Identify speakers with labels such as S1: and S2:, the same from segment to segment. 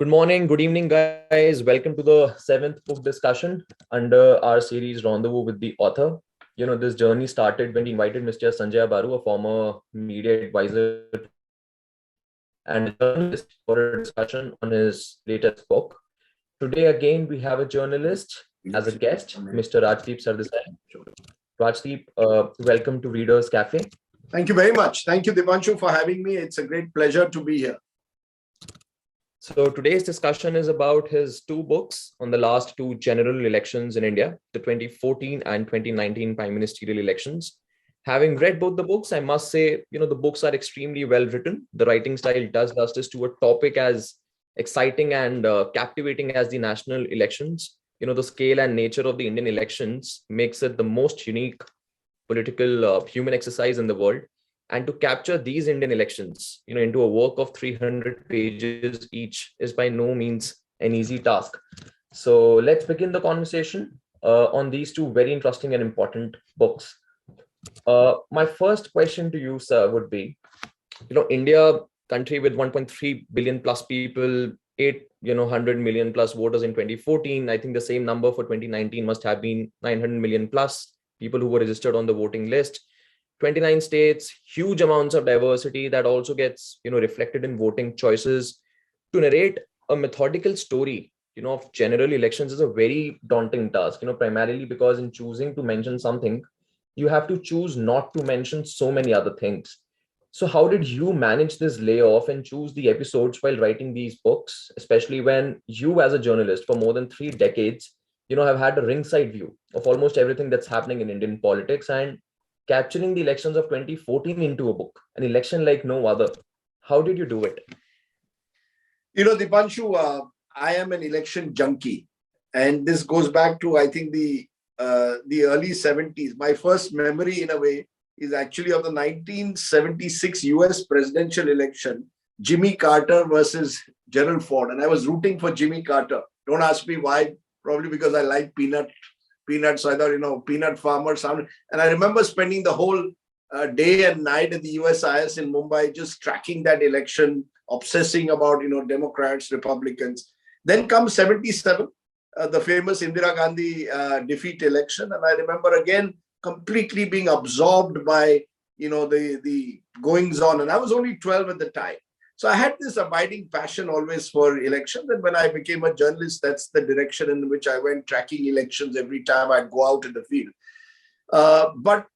S1: Good morning, good evening, guys. Welcome to the seventh book discussion under our series Rendezvous with the Author. This journey started when we invited Mr. Sanjay Baru, a former media advisor and a journalist, for a discussion on his latest book. Today, again, we have a journalist as a guest, Mr. Rajdeep Sardesai. Rajdeep, welcome to Readers Cafe.
S2: Thank you very much. Thank you, Deepanshu, for having me. It's a great pleasure to be here.
S1: So today's discussion is about his two books on the last two general elections in India, the 2014 and 2019 prime ministerial elections. Having read both the books, I must say, the books are extremely well written. The writing style does justice to a topic as exciting and captivating as the national elections. The scale and nature of the Indian elections makes it the most unique political human exercise in the world. And to capture these Indian elections, into a work of 300 pages each is by no means an easy task. So let's begin the conversation on these two very interesting and important books. My first question to you, sir, would be, India, country with 1.3 billion plus people, 100 million plus voters in 2014. I think the same number for 2019 must have been 900 million plus people who were registered on the voting list. 29 states, huge amounts of diversity that also gets, reflected in voting choices. To narrate a methodical story, of general elections is a very daunting task, primarily because in choosing to mention something, you have to choose not to mention so many other things. So how did you manage this layoff and choose the episodes while writing these books, especially when you as a journalist for more than 3 decades, have had a ringside view of almost everything that's happening in Indian politics and capturing the elections of 2014 into a book, an election like no other? How did you do it?
S2: Deepanshu, I am an election junkie. And this goes back to, I think, the early 70s. My first memory, in a way, is actually of the 1976 US presidential election, Jimmy Carter versus Gerald Ford. And I was rooting for Jimmy Carter. Don't ask me why, probably because I like peanuts. So I thought, peanut farmer sound. And I remember spending the whole day and night at the USIS in Mumbai, just tracking that election, obsessing about, Democrats, Republicans. Then comes 77, the famous Indira Gandhi defeat election. And I remember again, completely being absorbed by, the goings on. And I was only 12 at the time. So I had this abiding passion always for elections. And when I became a journalist, that's the direction in which I went, tracking elections every time I'd go out in the field. But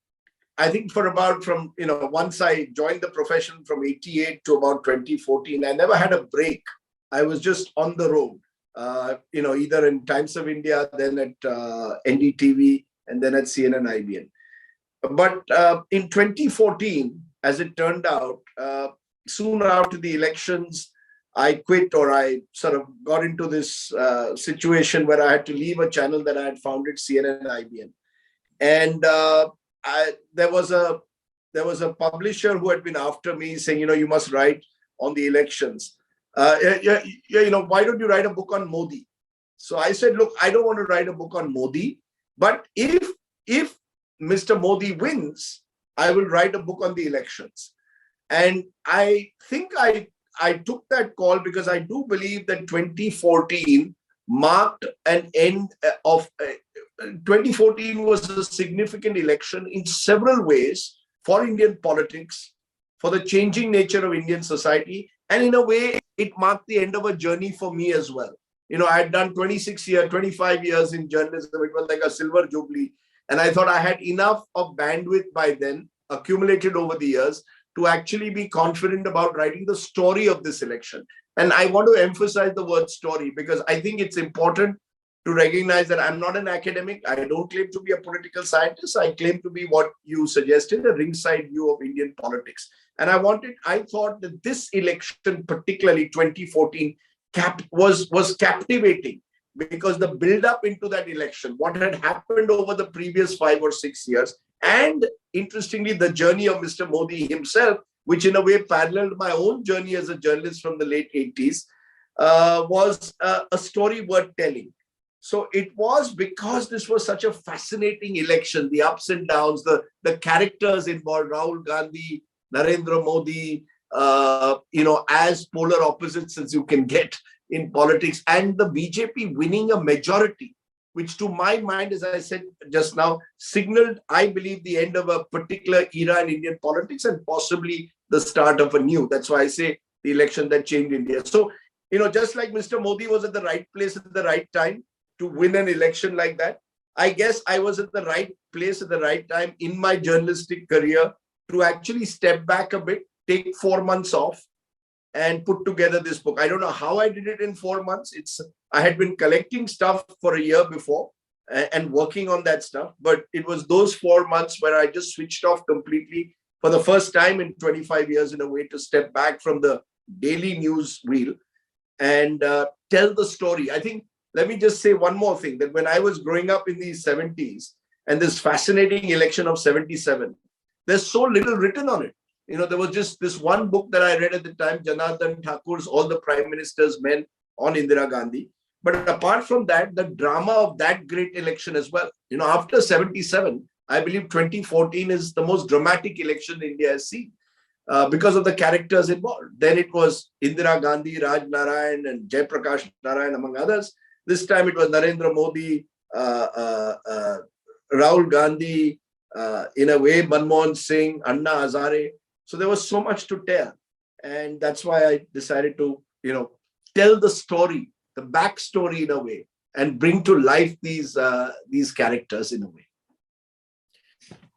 S2: I think once I joined the profession from 88 to about 2014, I never had a break. I was just on the road, either in Times of India, then at NDTV, and then at CNN IBN. But in 2014, as it turned out, soon after the elections, I quit, or I sort of got into this situation where I had to leave a channel that I had founded, CNN IBN. And there was a publisher who had been after me saying, you must write on the elections. Why don't you write a book on Modi? So I said, look, I don't want to write a book on Modi, but if Mr. Modi wins, I will write a book on the elections. And I think I took that call because I do believe that 2014 marked an end of 2014 was a significant election in several ways for Indian politics, for the changing nature of Indian society. And in a way, it marked the end of a journey for me as well. I had done 25 years in journalism. It was like a silver jubilee. And I thought I had enough of bandwidth by then, accumulated over the years, to actually be confident about writing the story of this election. And I want to emphasize the word story because I think it's important to recognize that I'm not an academic. I don't claim to be a political scientist. I claim to be what you suggested, a ringside view of Indian politics. And I thought that this election, particularly 2014, was captivating because the build-up into that election, what had happened over the previous 5 or 6 years, and interestingly, the journey of Mr. Modi himself, which in a way paralleled my own journey as a journalist from the late 80s, was a story worth telling. So it was because this was such a fascinating election, the ups and downs, the characters involved, Rahul Gandhi, Narendra Modi, as polar opposites as you can get, in politics, and the BJP winning a majority, which to my mind, as I said just now, signaled, I believe, the end of a particular era in Indian politics and possibly the start of a new. That's why I say the election that changed India. So, just like Mr. Modi was at the right place at the right time to win an election like that, I guess I was at the right place at the right time in my journalistic career to actually step back a bit, take 4 months off, and put together this book. I don't know how I did it in 4 months. I had been collecting stuff for a year before and working on that stuff, but it was those 4 months where I just switched off completely for the first time in 25 years in a way to step back from the daily news wheel and tell the story. I think, let me just say one more thing, that when I was growing up in the 70s and this fascinating election of 77, there's so little written on it. There was just this one book that I read at the time, Janardhan Thakur's All the Prime Minister's Men on Indira Gandhi. But apart from that, the drama of that great election as well. After 77, I believe 2014 is the most dramatic election India has seen because of the characters involved. Then it was Indira Gandhi, Raj Narayan, and Jai Prakash Narayan, among others. This time it was Narendra Modi, Rahul Gandhi, in a way, Manmohan Singh, Anna Hazare. So there was so much to tell. And that's why I decided to, tell the story, the backstory in a way, and bring to life these characters in a way.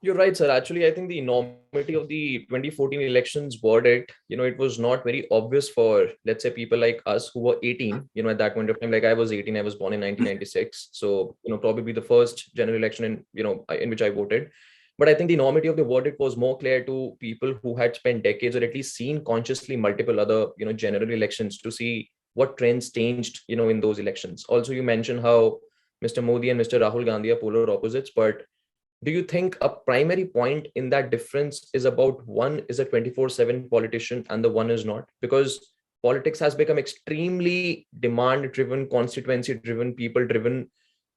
S1: You're right, sir. Actually, I think the enormity of the 2014 elections verdict, it was not very obvious for, let's say, people like us who were 18, at that point of time. Like I was 18, I was born in 1996. So, probably the first general election in which I voted. But I think the enormity of the verdict was more clear to people who had spent decades or at least seen consciously multiple other, general elections to see what trends changed, in those elections. Also, you mentioned how Mr. Modi and Mr. Rahul Gandhi are polar opposites, but do you think a primary point in that difference is about one is a 24/7 politician and the one is not? Because politics has become extremely demand driven, constituency driven, people driven.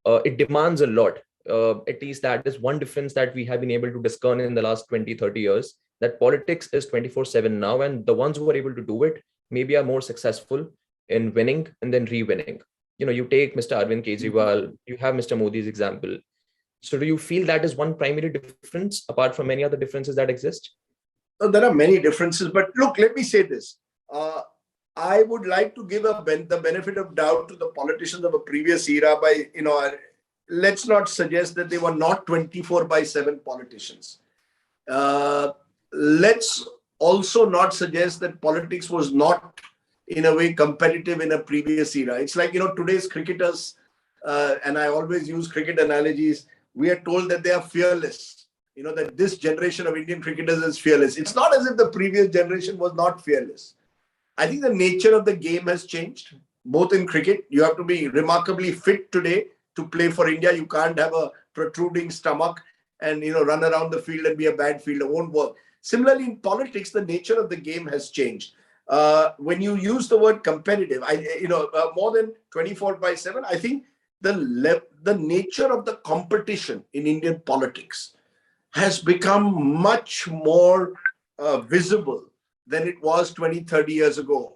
S1: It demands a lot. At least that is one difference that we have been able to discern in the last 20, 30 years, that politics is 24/7 now. And the ones who are able to do it maybe are more successful in winning and then re-winning. You take Mr. Arvind Kejriwal, you have Mr. Modi's example. So do you feel that is one primary difference apart from many other differences that exist?
S2: There are many differences, but look, let me say this. I would like to give the benefit of doubt to the politicians of a previous era by, let's not suggest that they were not 24/7 politicians. Let's also not suggest that politics was not, in a way, competitive in a previous era. It's like, today's cricketers, and I always use cricket analogies, we are told that they are fearless, that this generation of Indian cricketers is fearless. It's not as if the previous generation was not fearless. I think the nature of the game has changed, both in cricket. You have to be remarkably fit today to play for India. You can't have a protruding stomach and, run around the field and be a bad fielder. It won't work. Similarly, in politics, the nature of the game has changed. When you use the word competitive, more than 24/7, I think the nature of the competition in Indian politics has become much more visible than it was 20, 30 years ago.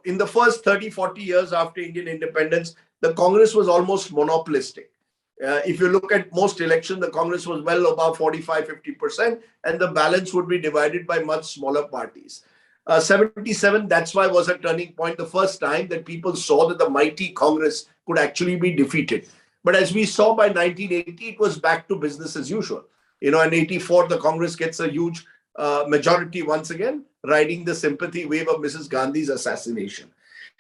S2: In the first 30, 40 years after Indian independence, the Congress was almost monopolistic. If you look at most elections, the Congress was well above 45, 50%, and the balance would be divided by much smaller parties. 77, that's why was a turning point, the first time that people saw that the mighty Congress could actually be defeated. But as we saw by 1980, it was back to business as usual. In 84, the Congress gets a huge majority once again, riding the sympathy wave of Mrs. Gandhi's assassination.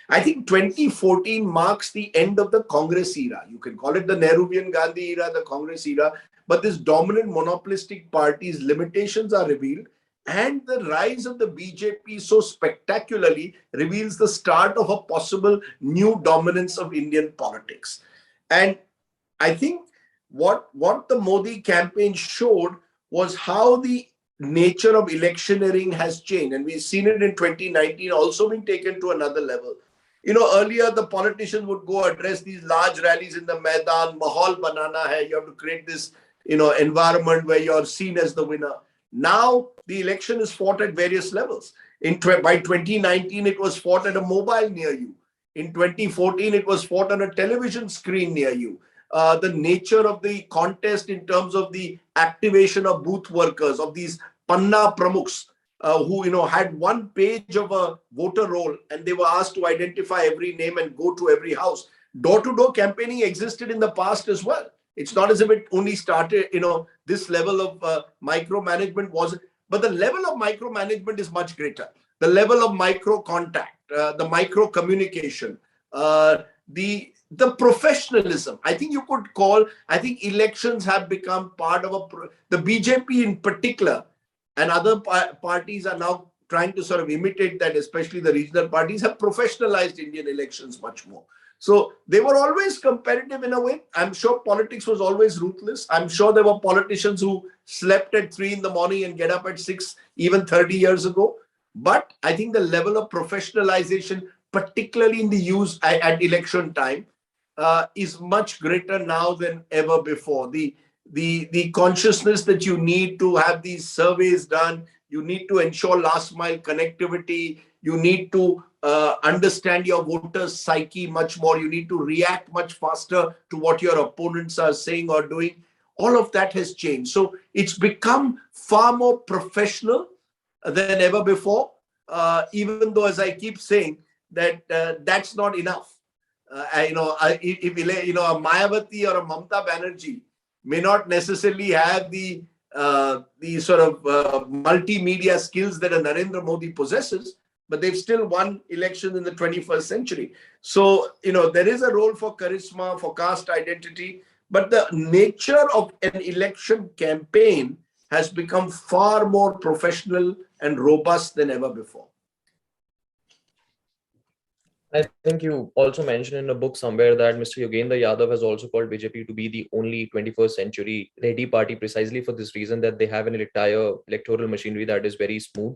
S2: I think 2014 marks the end of the Congress era. You can call it the Nehruvian Gandhi era, the Congress era, but this dominant monopolistic party's limitations are revealed, and the rise of the BJP so spectacularly reveals the start of a possible new dominance of Indian politics. And I think what the Modi campaign showed was how the nature of electioneering has changed. And we've seen it in 2019 also being taken to another level. Earlier the politicians would go address these large rallies in the Maidan, Mahal banana hai, you have to create this, environment where you're seen as the winner. Now the election is fought at various levels. By 2019, it was fought at a mobile near you. In 2014, it was fought on a television screen near you. The nature of the contest in terms of the activation of booth workers, of these Panna Pramukhs, who had one page of a voter roll, and they were asked to identify every name and go to every house. Door-to-door campaigning existed in the past as well. It's not as if it only started, this level of micromanagement was, but the level of micromanagement is much greater. The level of micro contact, the micro communication, the professionalism. I think you could call, I think elections have become part of the BJP in particular, and other parties are now trying to sort of imitate that, especially the regional parties have professionalized Indian elections much more. So they were always competitive in a way. I'm sure politics was always ruthless. I'm sure there were politicians who slept at 3 in the morning and get up at 6, even 30 years ago. But I think the level of professionalization, particularly in the use at election time, is much greater now than ever before. The consciousness that you need to have these surveys done, you need to ensure last mile connectivity, you need to understand your voters' psyche much more, you need to react much faster to what your opponents are saying or doing. All of that has changed. So it's become far more professional than ever before, even though, as I keep saying, that that's not enough. If a Mayawati or a Mamta Banerjee may not necessarily have the sort of multimedia skills that a Narendra Modi possesses, but they've still won elections in the 21st century. So, there is a role for charisma, for caste identity, but the nature of an election campaign has become far more professional and robust than ever before.
S1: I think you also mentioned in a book somewhere that Mr. Yogendra Yadav has also called BJP to be the only 21st century ready party, precisely for this reason that they have an entire electoral machinery that is very smooth.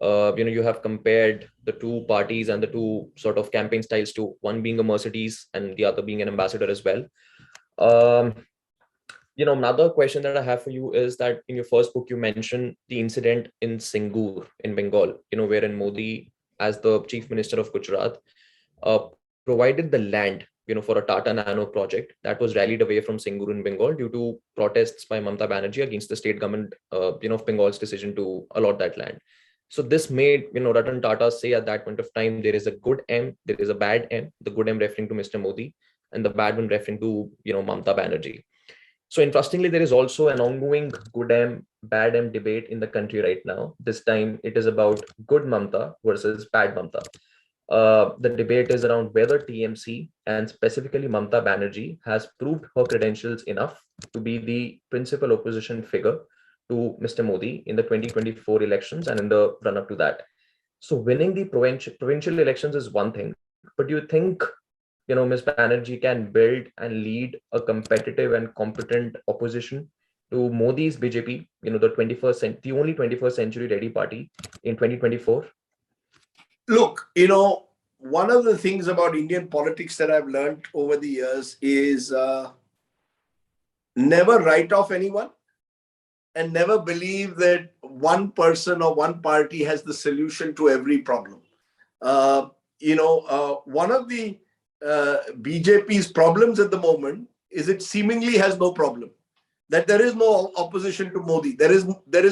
S1: You have compared the two parties and the two sort of campaign styles to one being a Mercedes and the other being an ambassador as well. Another question that I have for you is that in your first book, you mentioned the incident in Singur in Bengal, wherein Modi, as the chief minister of Gujarat, uh, provided the land, for a Tata Nano project that was rallied away from Singur in Bengal due to protests by Mamata Banerjee against the state government, of Bengal's decision to allot that land. So this made, Ratan Tata say at that point of time, there is a good M, there is a bad M, the good M referring to Mr. Modi and the bad one referring to, Mamata Banerjee. So interestingly, there is also an ongoing good M, bad M debate in the country right now. This time it is about good Mamta versus bad Mamta. The debate is around whether TMC and specifically Mamata Banerjee has proved her credentials enough to be the principal opposition figure to Mr. Modi in the 2024 elections and in the run up to that. So winning the provincial elections is one thing, but do you think Ms. Banerjee can build and lead a competitive and competent opposition to Modi's BJP, the only 21st century ready party in 2024?
S2: Look, one of the things about Indian politics that I've learned over the years is never write off anyone and never believe that one person or one party has the solution to every problem. One of the BJP's problems at the moment is it seemingly has no problem, that there is no opposition to Modi. There is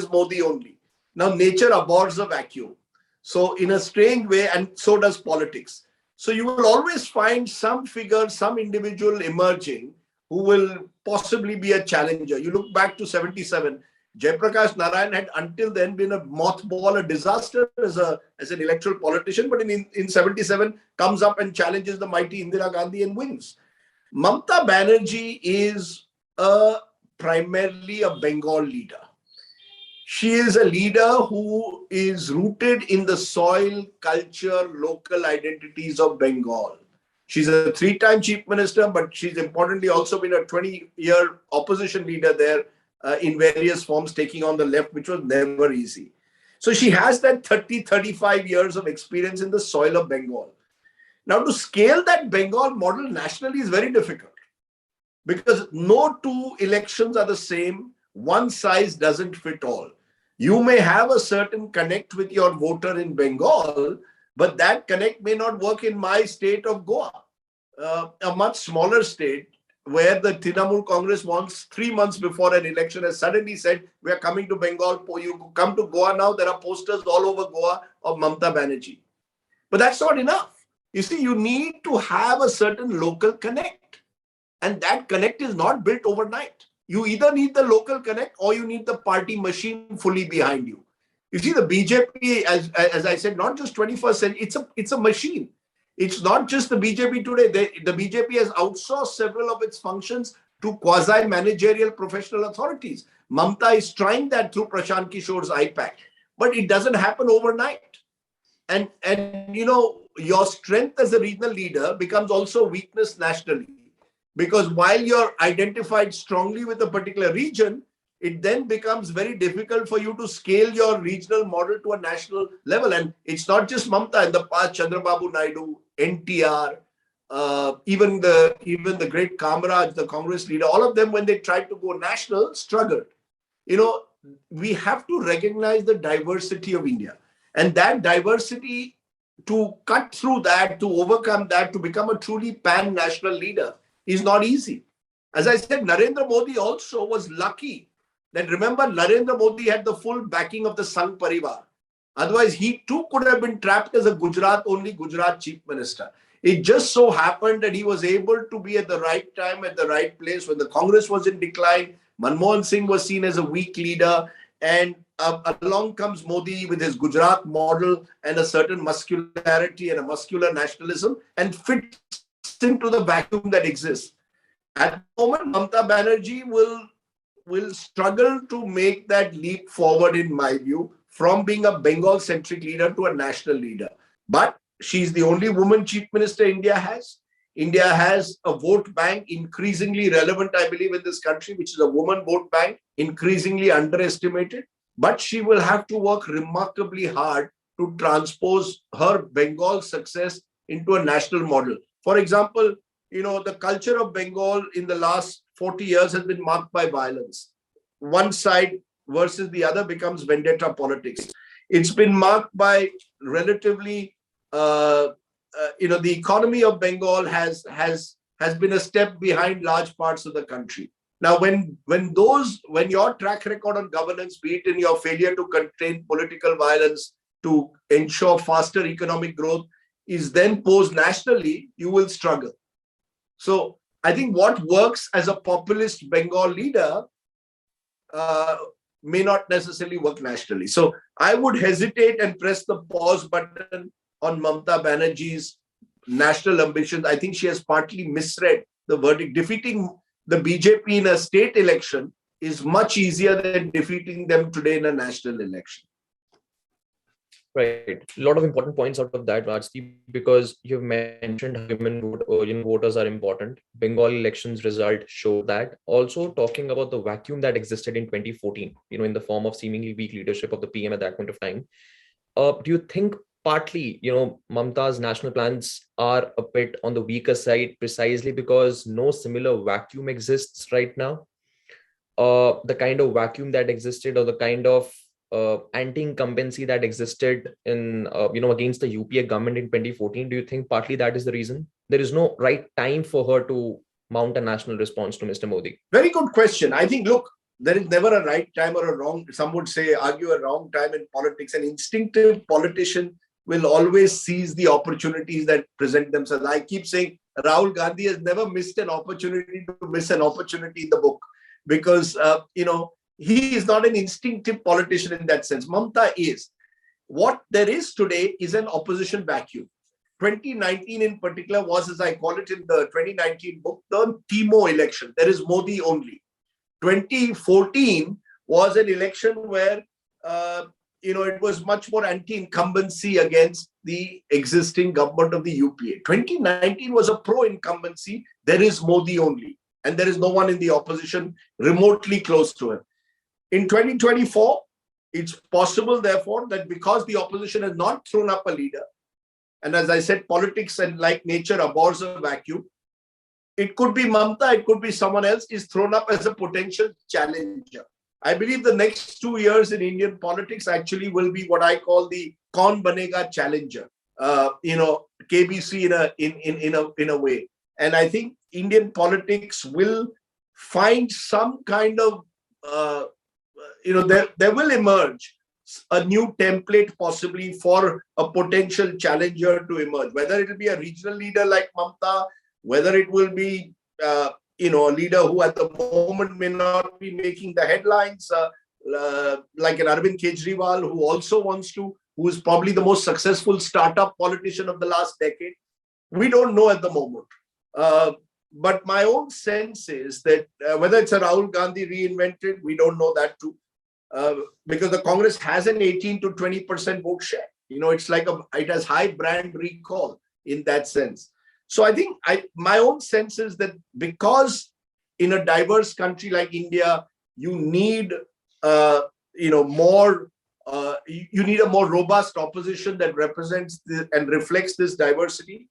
S2: Modi only. Now, nature abhors a vacuum. So in a strange way, and so does politics. So you will always find some figure, some individual emerging who will possibly be a challenger. You look back to 77, Jayaprakash Narayan had until then been a mothball, a disaster as an electoral politician, but in 77 comes up and challenges the mighty Indira Gandhi and wins. Mamata Banerjee is primarily a Bengal leader. She is a leader who is rooted in the soil, culture, local identities of Bengal. She's a 3-time chief minister, but she's importantly also been a 20-year opposition leader there in various forms, taking on the left, which was never easy. So she has that 35 years of experience in the soil of Bengal. Now, to scale that Bengal model nationally is very difficult because no two elections are the same. One size doesn't fit all. You may have a certain connect with your voter in Bengal, But that connect may not work in my state of Goa, a much smaller state where the Trinamool Congress wants 3 months before an election has suddenly said, we are coming to Bengal. You come to Goa now. There are posters all over Goa of Mamata Banerjee. But that's not enough. You see, you need to have a certain local connect. And that connect is not built overnight. You either need the local connect or you need the party machine fully behind you. You see, the BJP, as I said, not just 21st century, it's a machine. It's not just the BJP today. The BJP has outsourced several of its functions to quasi-managerial professional authorities. Mamta is trying that through Prashant Kishore's IPAC. But it doesn't happen overnight. And your strength as a regional leader becomes also weakness nationally. Because while you're identified strongly with a particular region, it then becomes very difficult for you to scale your regional model to a national level. And it's not just Mamta. In the past, Chandrababu Naidu, NTR, even the great Kamaraj, the Congress leader, all of them, when they tried to go national, struggled. We have to recognize the diversity of India. And that diversity, to cut through that, to overcome that, to become a truly pan-national leader is not easy. As I said, Narendra Modi also was lucky that, remember, Narendra Modi had the full backing of the Sangh Parivar. Otherwise, he too could have been trapped as a only Gujarat chief minister. It just so happened that he was able to be at the right time, at the right place when the Congress was in decline. Manmohan Singh was seen as a weak leader. And along comes Modi with his Gujarat model and a certain muscularity and a muscular nationalism and fits into the vacuum that exists. At the moment, Mamata Banerjee will struggle to make that leap forward, in my view, from being a Bengal-centric leader to a national leader. But she's the only woman chief minister India has. India has a vote bank increasingly relevant, I believe, in this country, which is a woman vote bank, increasingly underestimated. But she will have to work remarkably hard to transpose her Bengal success into a national model. For example, the culture of Bengal in the last 40 years has been marked by violence. One side versus the other becomes vendetta politics. It's been marked by relatively, the economy of Bengal has been a step behind large parts of the country. Now, when your track record on governance, be it in your failure to contain political violence, to ensure faster economic growth, is then posed nationally, you will struggle. So I think what works as a populist Bengal leader may not necessarily work nationally. So I would hesitate and press the pause button on Mamata Banerjee's national ambitions. I think she has partly misread the verdict. Defeating the BJP in a state election is much easier than defeating them today in a national election.
S1: Right. A lot of important points out of that, Rajdeep, because you've mentioned how women voters are important. Bengal elections result show that. Also talking about the vacuum that existed in 2014, in the form of seemingly weak leadership of the PM at that point of time. Do you think partly, Mamata's national plans are a bit on the weaker side precisely because no similar vacuum exists right now? The kind of vacuum that existed, or the kind of anti-incumbency that existed in, against the UPA government in 2014, do you think partly that is the reason? There is no right time for her to mount a national response to Mr. Modi.
S2: Very good question. I think, look, there is never a right time or a wrong, some would say, argue a wrong time in politics. An instinctive politician will always seize the opportunities that present themselves. I keep saying Rahul Gandhi has never missed an opportunity to miss an opportunity in the book because, he is not an instinctive politician in that sense. Mamata is. What there is today is an opposition vacuum. 2019 in particular was, as I call it in the 2019 book, the TMO election. There is Modi only. 2014 was an election where, it was much more anti-incumbency against the existing government of the UPA. 2019 was a pro-incumbency. There is Modi only. And there is no one in the opposition remotely close to him. In 2024, it's possible, therefore, that because the opposition has not thrown up a leader, and as I said, politics and like nature abhors a vacuum, it could be Mamata, it could be someone else, is thrown up as a potential challenger. I believe the next 2 years in Indian politics actually will be what I call the Kaun Banega challenger. KBC in a way. And I think Indian politics will find some kind of there will emerge a new template possibly for a potential challenger to emerge, whether it will be a regional leader like Mamta, whether it will be a leader who at the moment may not be making the headlines, like an Arvind Kejriwal, who is probably the most successful startup politician of the last decade. We don't know at the moment. But my own sense is that whether it's a Rahul Gandhi reinvented, we don't know that too. Because the Congress has an 18 to 20% vote share. It's like it has high brand recall in that sense. So I think my own sense is that because in a diverse country like India, you need more. You need a more robust opposition that represents and reflects this diversity.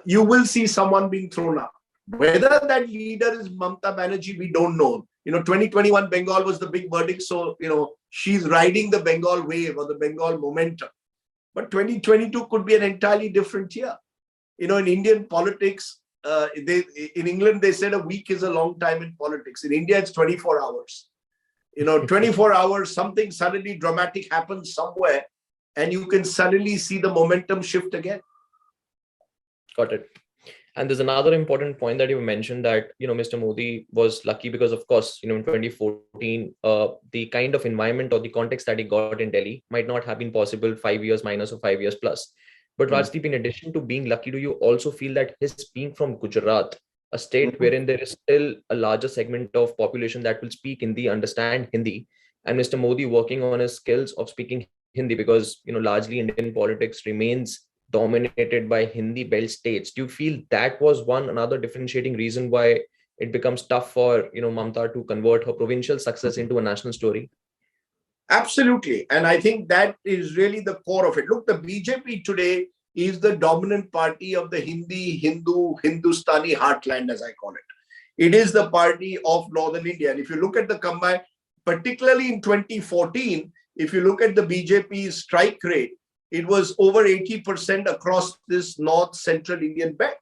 S2: You will see someone being thrown up. Whether that leader is Mamta Banerjee, we don't know. 2021 Bengal was the big verdict. So, she's riding the Bengal wave or the Bengal momentum. But 2022 could be an entirely different year. In Indian politics, in England, they said a week is a long time in politics. In India, it's 24 hours. 24 hours, something suddenly dramatic happens somewhere, and you can suddenly see the momentum shift again.
S1: Got it. And there's another important point that you mentioned that, Mr. Modi was lucky because, of course, in 2014, the kind of environment or the context that he got in Delhi might not have been possible 5 years minus or 5 years plus. But Rajdeep, in addition to being lucky, do you also feel that his being from Gujarat, a state wherein there is still a larger segment of population that will speak Hindi, understand Hindi, and Mr. Modi working on his skills of speaking Hindi, because, largely Indian politics remains dominated by Hindi belt states. Do you feel that was another differentiating reason why it becomes tough for, Mamta to convert her provincial success into a national story?
S2: Absolutely. And I think that is really the core of it. Look, the BJP today is the dominant party of the Hindustani heartland, as I call it. It is the party of Northern India. And if you look at the combined, particularly in 2014, if you look at the BJP's strike rate, it was over 80% across this North Central Indian belt,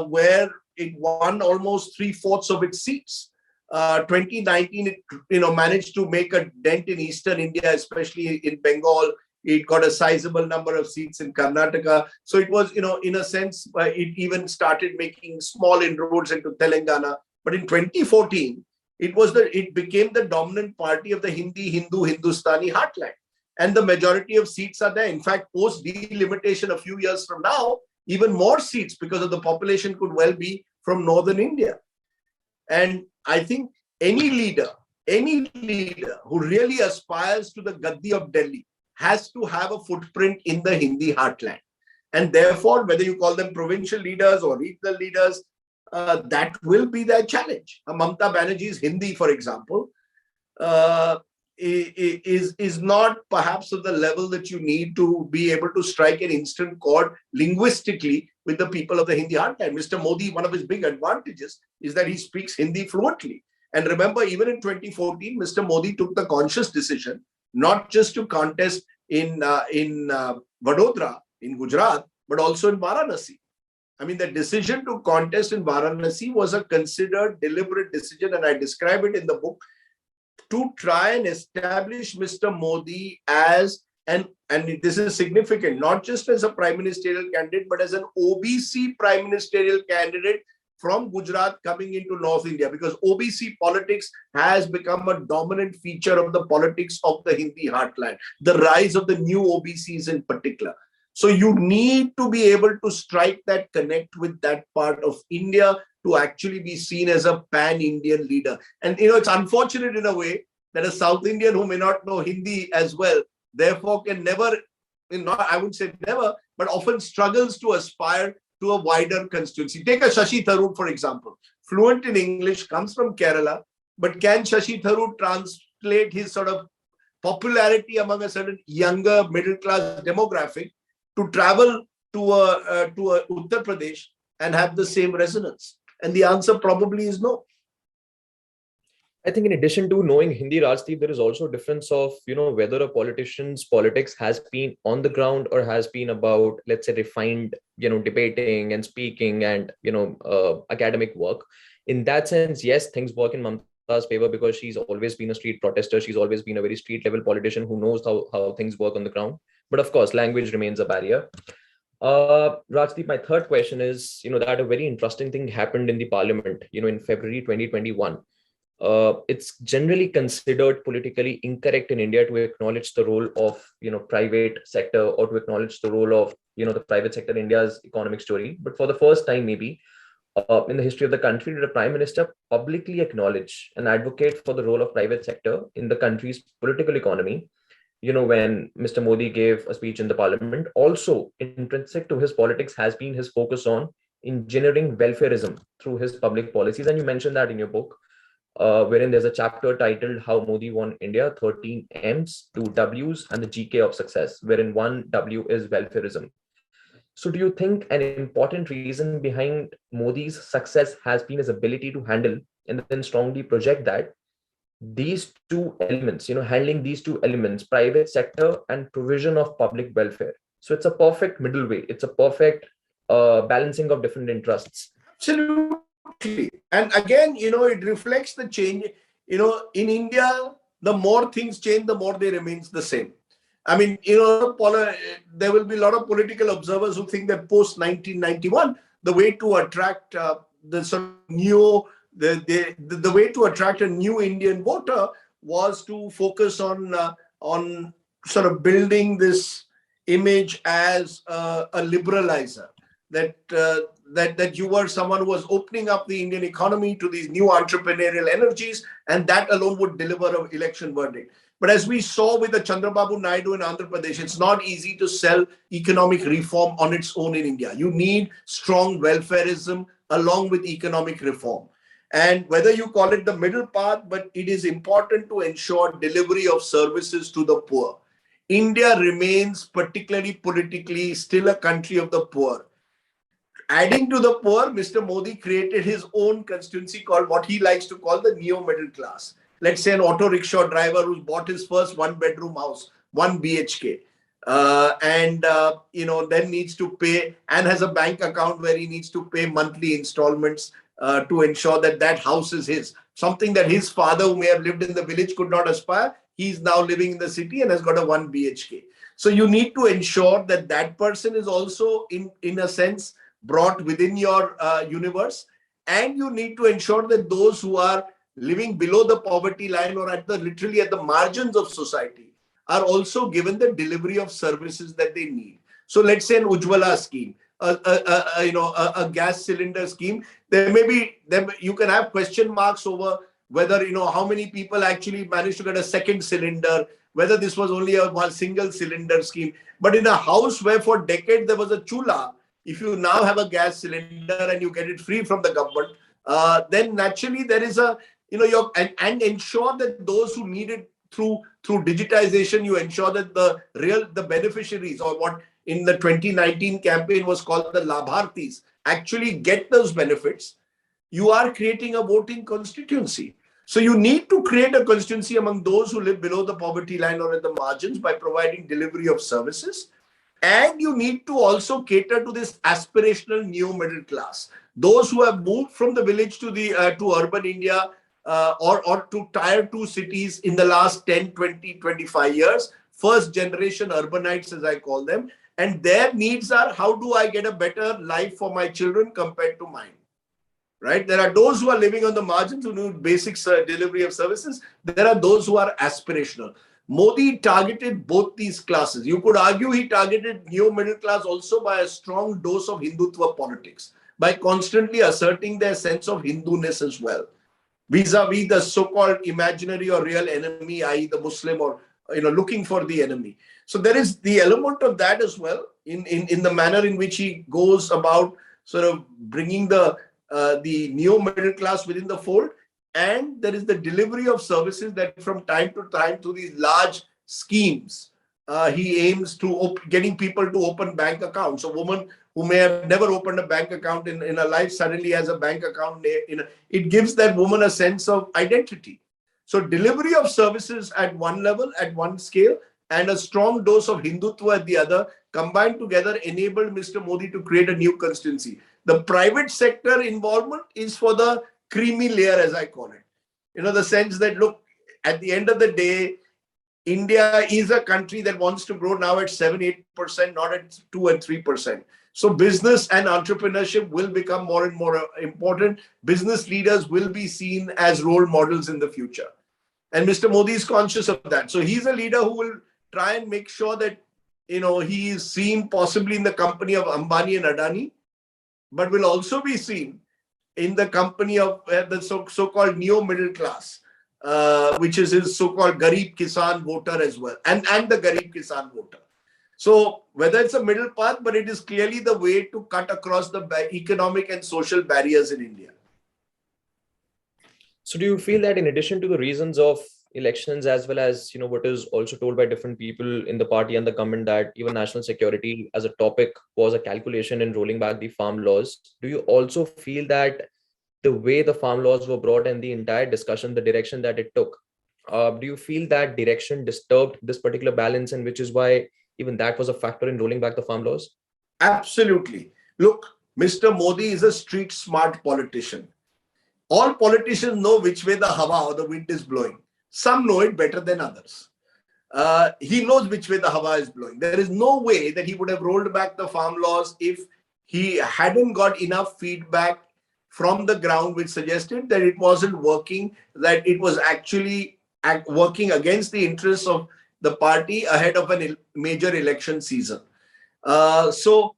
S2: where it won almost 3/4 of its seats. 2019, it managed to make a dent in Eastern India, especially in Bengal. It got a sizable number of seats in Karnataka. So it was, in a sense, it even started making small inroads into Telangana. But in 2014, it became the dominant party of the Hindustani heartland. And the majority of seats are there. In fact, post delimitation a few years from now, even more seats because of the population could well be from Northern India. And I think any leader who really aspires to the Gaddi of Delhi has to have a footprint in the Hindi heartland. And therefore, whether you call them provincial leaders or regional leaders, that will be their challenge. Mamta Banerjee's Hindi, for example, is not perhaps of the level that you need to be able to strike an instant chord linguistically with the people of the Hindi heartland. Mr. Modi, one of his big advantages is that he speaks Hindi fluently. And remember, even in 2014, Mr. Modi took the conscious decision not just to contest in Vadodara, in Gujarat, but also in Varanasi. I mean, the decision to contest in Varanasi was a considered, deliberate decision, and I describe it in the book, to try and establish Mr. Modi as, and this is significant, not just as a prime ministerial candidate, but as an OBC prime ministerial candidate from Gujarat coming into North India, because OBC politics has become a dominant feature of the politics of the Hindi heartland, the rise of the new OBCs in particular. So you need to be able to strike that connect with that part of India to actually be seen as a pan-Indian leader. And, it's unfortunate in a way that a South Indian who may not know Hindi as well, therefore can never, I would say never, but often struggles to aspire to a wider constituency. Take a Shashi Tharoor, for example, fluent in English, comes from Kerala, but can Shashi Tharoor translate his sort of popularity among a certain younger middle-class demographic to travel to a Uttar Pradesh and have the same resonance? And the answer probably is no.
S1: I think in addition to knowing Hindi, Rajdeep, there is also a difference of, whether a politician's politics has been on the ground or has been about, let's say, refined, debating and speaking and, academic work. In that sense, yes, things work in Mamta's favor because she's always been a street protester. She's always been a very street level politician who knows how things work on the ground. But of course, language remains a barrier. Rajdeep, my third question is, that a very interesting thing happened in the parliament, in February 2021. It's generally considered politically incorrect in India to acknowledge the role of private sector, or to acknowledge the role of the private sector in India's economic story. But for the first time, maybe in the history of the country, did a prime minister publicly acknowledge and advocate for the role of private sector in the country's political economy? When Mr. Modi gave a speech in the parliament. Also, intrinsic to his politics has been his focus on engineering welfareism through his public policies. And you mentioned that in your book, wherein there's a chapter titled How Modi Won India, 13 M's, 2 W's, and the GK of Success, wherein one W is welfareism. So, do you think an important reason behind Modi's success has been his ability to handle and then strongly project that these two elements, handling these two elements, private sector and provision of public welfare? So, it's a perfect middle way, it's a perfect balancing of different interests.
S2: Absolutely. And again, it reflects the change. In India, the more things change, the more they remains the same. I mean, there will be a lot of political observers who think that post 1991, the way to attract the sort of the way to attract a new Indian voter was to focus on sort of building this image as a liberalizer, that you were someone who was opening up the Indian economy to these new entrepreneurial energies, and that alone would deliver an election verdict. But as we saw with the Chandrababu Naidu in Andhra Pradesh, it's not easy to sell economic reform on its own in India. You need strong welfareism along with economic reform. And whether you call it the middle path, but it is important to ensure delivery of services to the poor. India remains, particularly politically, still a country of the poor. Adding to the poor, Mr. Modi created his own constituency called what he likes to call the neo-middle class. Let's say an auto rickshaw driver who's bought his first one-bedroom house, 1 BHK, then needs to pay and has a bank account where he needs to pay monthly installments to ensure that that house is his. Something that his father, who may have lived in the village, could not aspire. He's now living in the city and has got a 1 BHK. So you need to ensure that that person is also, in a sense, brought within your universe. And you need to ensure that those who are living below the poverty line or literally at the margins of society are also given the delivery of services that they need. So let's say an Ujjwala scheme, a gas cylinder scheme. You can have question marks over whether, how many people actually managed to get a second cylinder, whether this was only one single cylinder scheme. But in a house where for decades there was a chula, if you now have a gas cylinder and you get it free from the government, then naturally there is and ensure that those who need it through digitization, you ensure that the beneficiaries, or what in the 2019 campaign was called the Labhartis, actually get those benefits. You are creating a voting constituency. So you need to create a constituency among those who live below the poverty line or at the margins by providing delivery of services. And you need to also cater to this aspirational new middle class. Those who have moved from the village to urban India, or to tier 2 cities in the last 10, 20, 25 years, first generation urbanites, as I call them. And their needs are, how do I get a better life for my children compared to mine? Right? There are those who are living on the margins who need basic delivery of services. There are those who are aspirational. Modi targeted both these classes. You could argue he targeted new middle class also by a strong dose of Hindutva politics, by constantly asserting their sense of Hinduness as well, vis-a-vis the so-called imaginary or real enemy, i.e. the Muslim, or looking for the enemy. So there is the element of that as well in the manner in which he goes about sort of bringing the neo-middle class within the fold. And there is the delivery of services that from time to time through these large schemes, he aims to getting people to open bank accounts. A woman who may have never opened a bank account in her life suddenly has a bank account. It gives that woman a sense of identity. So delivery of services at one level, at one scale, and a strong dose of Hindutva at the other, combined together, enabled Mr. Modi to create a new constituency. The private sector involvement is for the creamy layer, as I call it. The sense that, look, at the end of the day, India is a country that wants to grow now at 7-8%, not at 2 and 3%. So business and entrepreneurship will become more and more important. Business leaders will be seen as role models in the future. And Mr. Modi is conscious of that. So he's a leader who will try and make sure that, he is seen possibly in the company of Ambani and Adani, but will also be seen in the company of the so-called neo-middle class, which is his so-called Garib Kisan voter as well, and the Garib Kisan voter. So whether it's a middle path, but it is clearly the way to cut across the economic and social barriers in India.
S1: So do you feel that in addition to the reasons of elections, as well as what is also told by different people in the party and the government, that even national security as a topic was a calculation in rolling back the farm laws, do you also feel that the way the farm laws were brought and the entire discussion, the direction that it took, do you feel that direction disturbed this particular balance, and which is why even that was a factor in rolling back the farm laws?
S2: Absolutely. Look, Mr. Modi is a street smart politician. All politicians know which way the hawa or the wind is blowing. Some know it better than others. He knows which way the hawa is blowing. There is no way that he would have rolled back the farm laws if he hadn't got enough feedback from the ground which suggested that it wasn't working, that it was actually working against the interests of the party ahead of a major election season. Mr.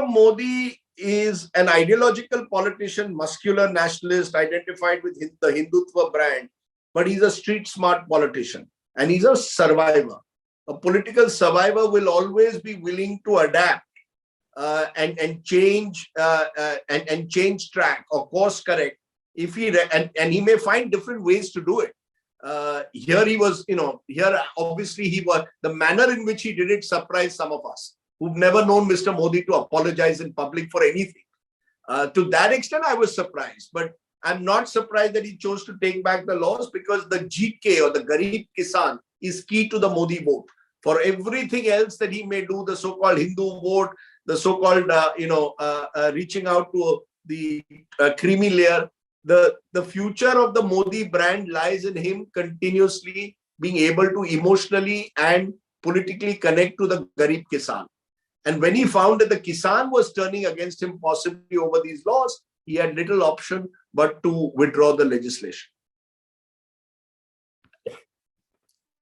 S2: Modi is an ideological politician, muscular nationalist, identified with the Hindutva brand, but he's a street smart politician and he's a survivor. A political survivor will always be willing to adapt and change track or course correct if and he may find different ways to do it. Here obviously he was, the manner in which he did it surprised some of us who've never known Mr. Modi to apologize in public for anything. To that extent, I was surprised, but I'm not surprised that he chose to take back the laws, because the GK or the Garib Kisan is key to the Modi vote. For everything else that he may do, the so-called Hindu vote, the so-called, reaching out to the creamy layer, the future of the Modi brand lies in him continuously being able to emotionally and politically connect to the Garib Kisan. And when he found that the Kisan was turning against him possibly over these laws, he had little option but to withdraw the legislation.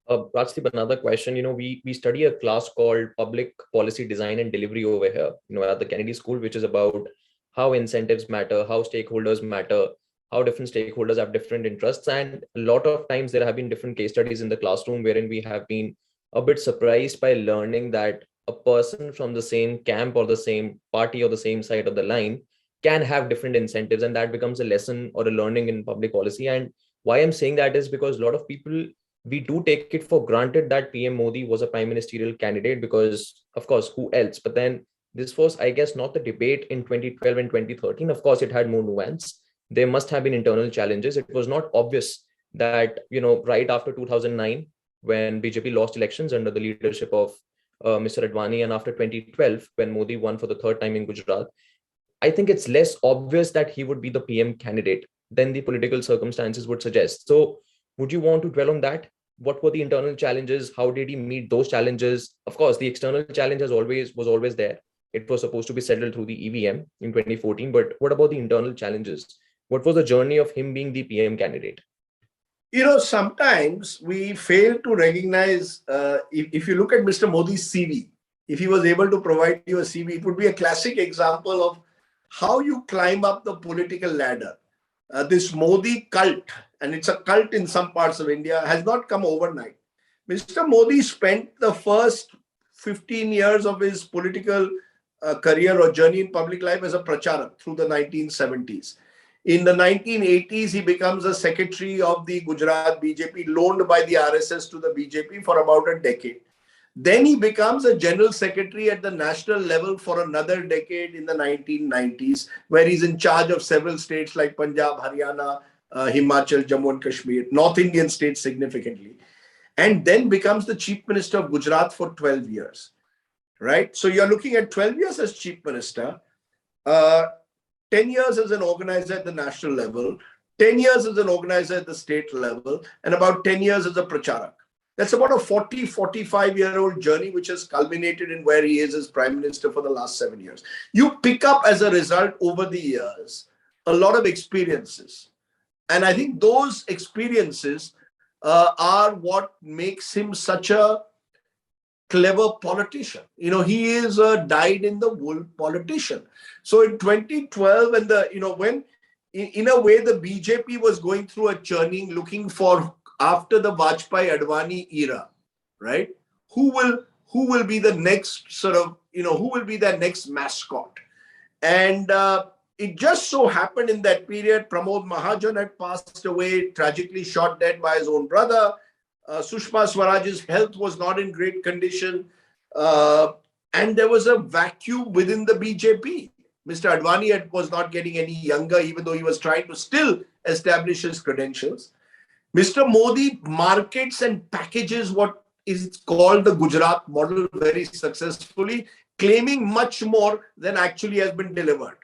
S1: Rajdeep, another question. We study a class called Public Policy Design and Delivery over here, at the Kennedy School, which is about how incentives matter, how stakeholders matter, how different stakeholders have different interests. And a lot of times there have been different case studies in the classroom wherein we have been a bit surprised by learning that a person from the same camp or the same party or the same side of the line can have different incentives, and that becomes a lesson or a learning in public policy. And why I'm saying that is because a lot of people, we do take it for granted that PM Modi was a prime ministerial candidate because, of course, who else? But then this was, I guess, not the debate in 2012 and 2013. Of course, it had more nuance. There must have been internal challenges. It was not obvious that, right after 2009, when BJP lost elections under the leadership of Mr. Advani, and after 2012, when Modi won for the third time in Gujarat, I think it's less obvious that he would be the PM candidate than the political circumstances would suggest. So would you want to dwell on that? What were the internal challenges? How did he meet those challenges? Of course, the external challenge was always there. It was supposed to be settled through the EVM in 2014. But what about the internal challenges? What was the journey of him being the PM candidate?
S2: Sometimes we fail to recognize, if you look at Mr. Modi's CV, if he was able to provide you a CV, it would be a classic example of how you climb up the political ladder. This Modi cult, and it's a cult in some parts of India, has not come overnight. Mr. Modi spent the first 15 years of his political career or journey in public life as a pracharak through the 1970s. In the 1980s, he becomes a secretary of the Gujarat BJP, loaned by the RSS to the BJP for about a decade. Then he becomes a general secretary at the national level for another decade in the 1990s, where he's in charge of several states like Punjab, Haryana, Himachal, Jammu and Kashmir, North Indian states significantly, and then becomes the chief minister of Gujarat for 12 years, right? So you're looking at 12 years as chief minister, uh, 10 years as an organizer at the national level, 10 years as an organizer at the state level, and about 10 years as a pracharak. That's about a 40, 45-year-old journey, which has culminated in where he is as prime minister for the last 7 years. You pick up as a result over the years a lot of experiences. And I think those experiences are what makes him such a clever politician. He is a dyed-in-the-wool politician. So in 2012, when in a way the BJP was going through a churning, looking for after the Vajpayee Advani era, right? Who will be the next who will be their next mascot? And it just so happened in that period, Pramod Mahajan had passed away, tragically shot dead by his own brother. Sushma Swaraj's health was not in great condition. And there was a vacuum within the BJP. Mr. Advani was not getting any younger, even though he was trying to still establish his credentials. Mr. Modi markets and packages what is called the Gujarat model very successfully, claiming much more than actually has been delivered.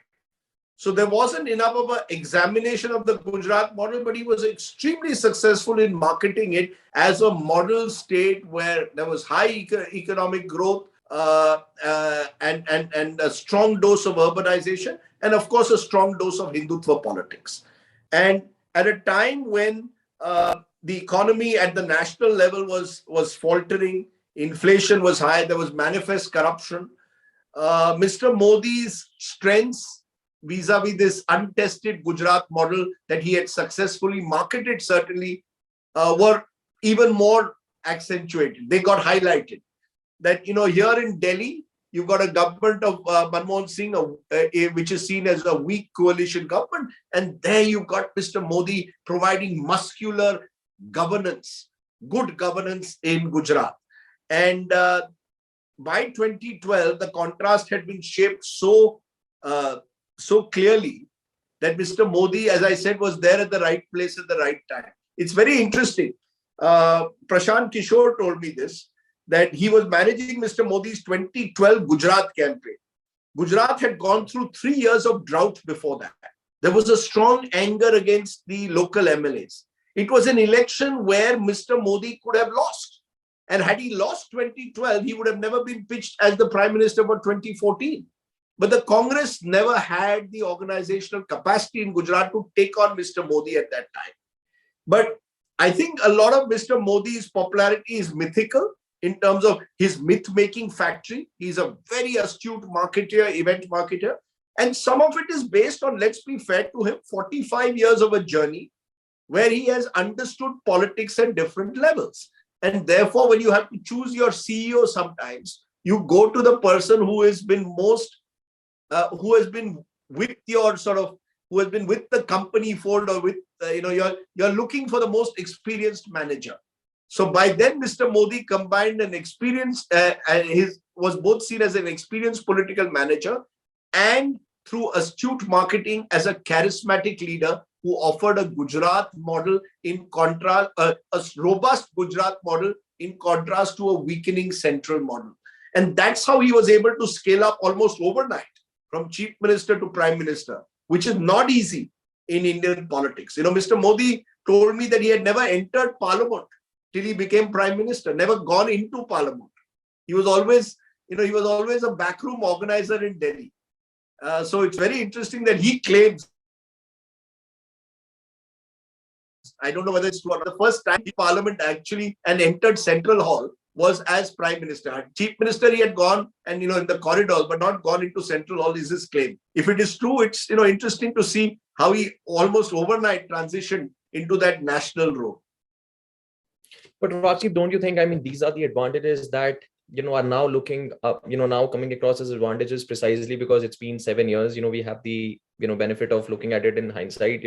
S2: So there wasn't enough of an examination of the Gujarat model, but he was extremely successful in marketing it as a model state where there was high economic growth and a strong dose of urbanization, and of course a strong dose of Hindutva politics. And at a time when the economy at the national level was faltering, inflation was high, there was manifest corruption. Mr. Modi's strengths vis-a-vis this untested Gujarat model that he had successfully marketed certainly were even more accentuated. They got highlighted. That, here in Delhi, you've got a government of Manmohan Singh, which is seen as a weak coalition government. And there you've got Mr. Modi providing muscular governance, good governance in Gujarat. And by 2012, the contrast had been shaped so clearly that Mr. Modi, as I said, was there at the right place at the right time. It's very interesting. Prashant Kishore told me this, that he was managing Mr. Modi's 2012 Gujarat campaign. Gujarat had gone through 3 years of drought before that. There was a strong anger against the local MLAs. It was an election where Mr. Modi could have lost. And had he lost 2012, he would have never been pitched as the Prime Minister for 2014. But the Congress never had the organizational capacity in Gujarat to take on Mr. Modi at that time. But I think a lot of Mr. Modi's popularity is mythical in terms of his myth-making factory. He's a very astute marketer, event marketer. And some of it is based on, let's be fair to him, 45 years of a journey where he has understood politics at different levels. And therefore, when you have to choose your CEO sometimes, you go to the person who has been who has been with the company fold, or with, you're looking for the most experienced manager. So by then, Mr. Modi combined an experience, and was both seen as an experienced political manager and through astute marketing as a charismatic leader who offered a Gujarat model in contrast, a robust Gujarat model in contrast to a weakening central model. And that's how he was able to scale up almost overnight from chief minister to prime minister, which is not easy in Indian politics. Mr. Modi told me that he had never entered parliament till he became prime minister, never gone into parliament. He was always, a backroom organizer in Delhi. So it's very interesting that he claims, I don't know whether it's true or not, the first time parliament actually and entered Central Hall was as prime minister. Chief minister, he had gone and, in the corridors, but not gone into Central Hall, is his claim. If it is true, it's, interesting to see how he almost overnight transitioned into that national role.
S1: But Rajdeep, don't you think, these are the advantages that, are now looking up, now coming across as advantages precisely because it's been 7 years, we have the, benefit of looking at it in hindsight,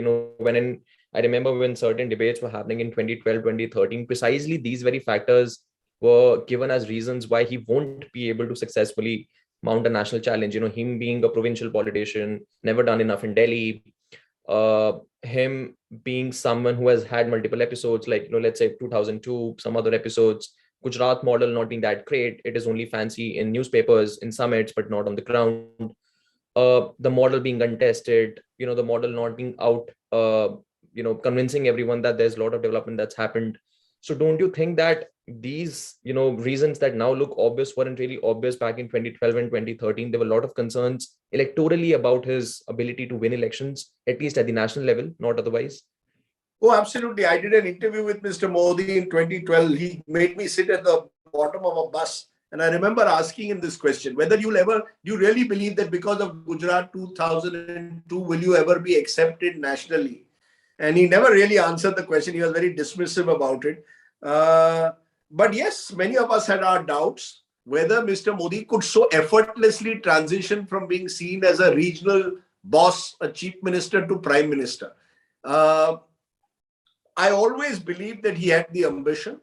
S1: I remember when certain debates were happening in 2012, 2013, precisely these very factors were given as reasons why he won't be able to successfully mount a national challenge. Him being a provincial politician, never done enough in Delhi, him being someone who has had multiple episodes, like, let's say 2002, some other episodes, Gujarat model not being that great. It is only fancy in newspapers, in summits, but not on the ground. The model being untested, the model not being out, convincing everyone that there's a lot of development that's happened. So don't you think that these, reasons that now look obvious weren't really obvious back in 2012 and 2013? There were a lot of concerns electorally about his ability to win elections, at least at the national level, not otherwise.
S2: Oh, absolutely. I did an interview with Mr. Modi in 2012. He made me sit at the bottom of a bus. And I remember asking him this question, whether do you really believe that because of Gujarat 2002, will you ever be accepted nationally? And he never really answered the question. He was very dismissive about it. But yes, many of us had our doubts whether Mr. Modi could so effortlessly transition from being seen as a regional boss, a chief minister, to prime minister. I always believed that he had the ambition,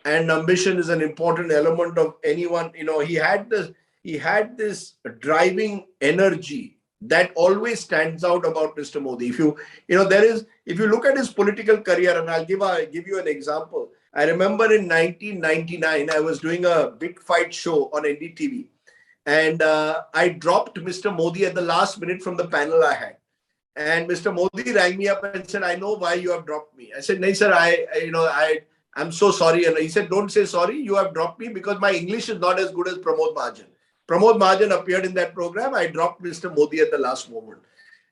S2: and ambition is an important element of anyone. He had this driving energy that always stands out about Mr. Modi. If you look at his political career, and I'll give you an example. I remember in 1999, I was doing a big fight show on NDTV, and I dropped Mr. Modi at the last minute from the panel I had. And Mr. Modi rang me up and said, "I know why you have dropped me." I said, "No, sir, I'm so sorry." And he said, "Don't say sorry. You have dropped me because my English is not as good as Pramod Mahajan. Pramod Mahajan appeared in that program. I dropped Mr. Modi at the last moment."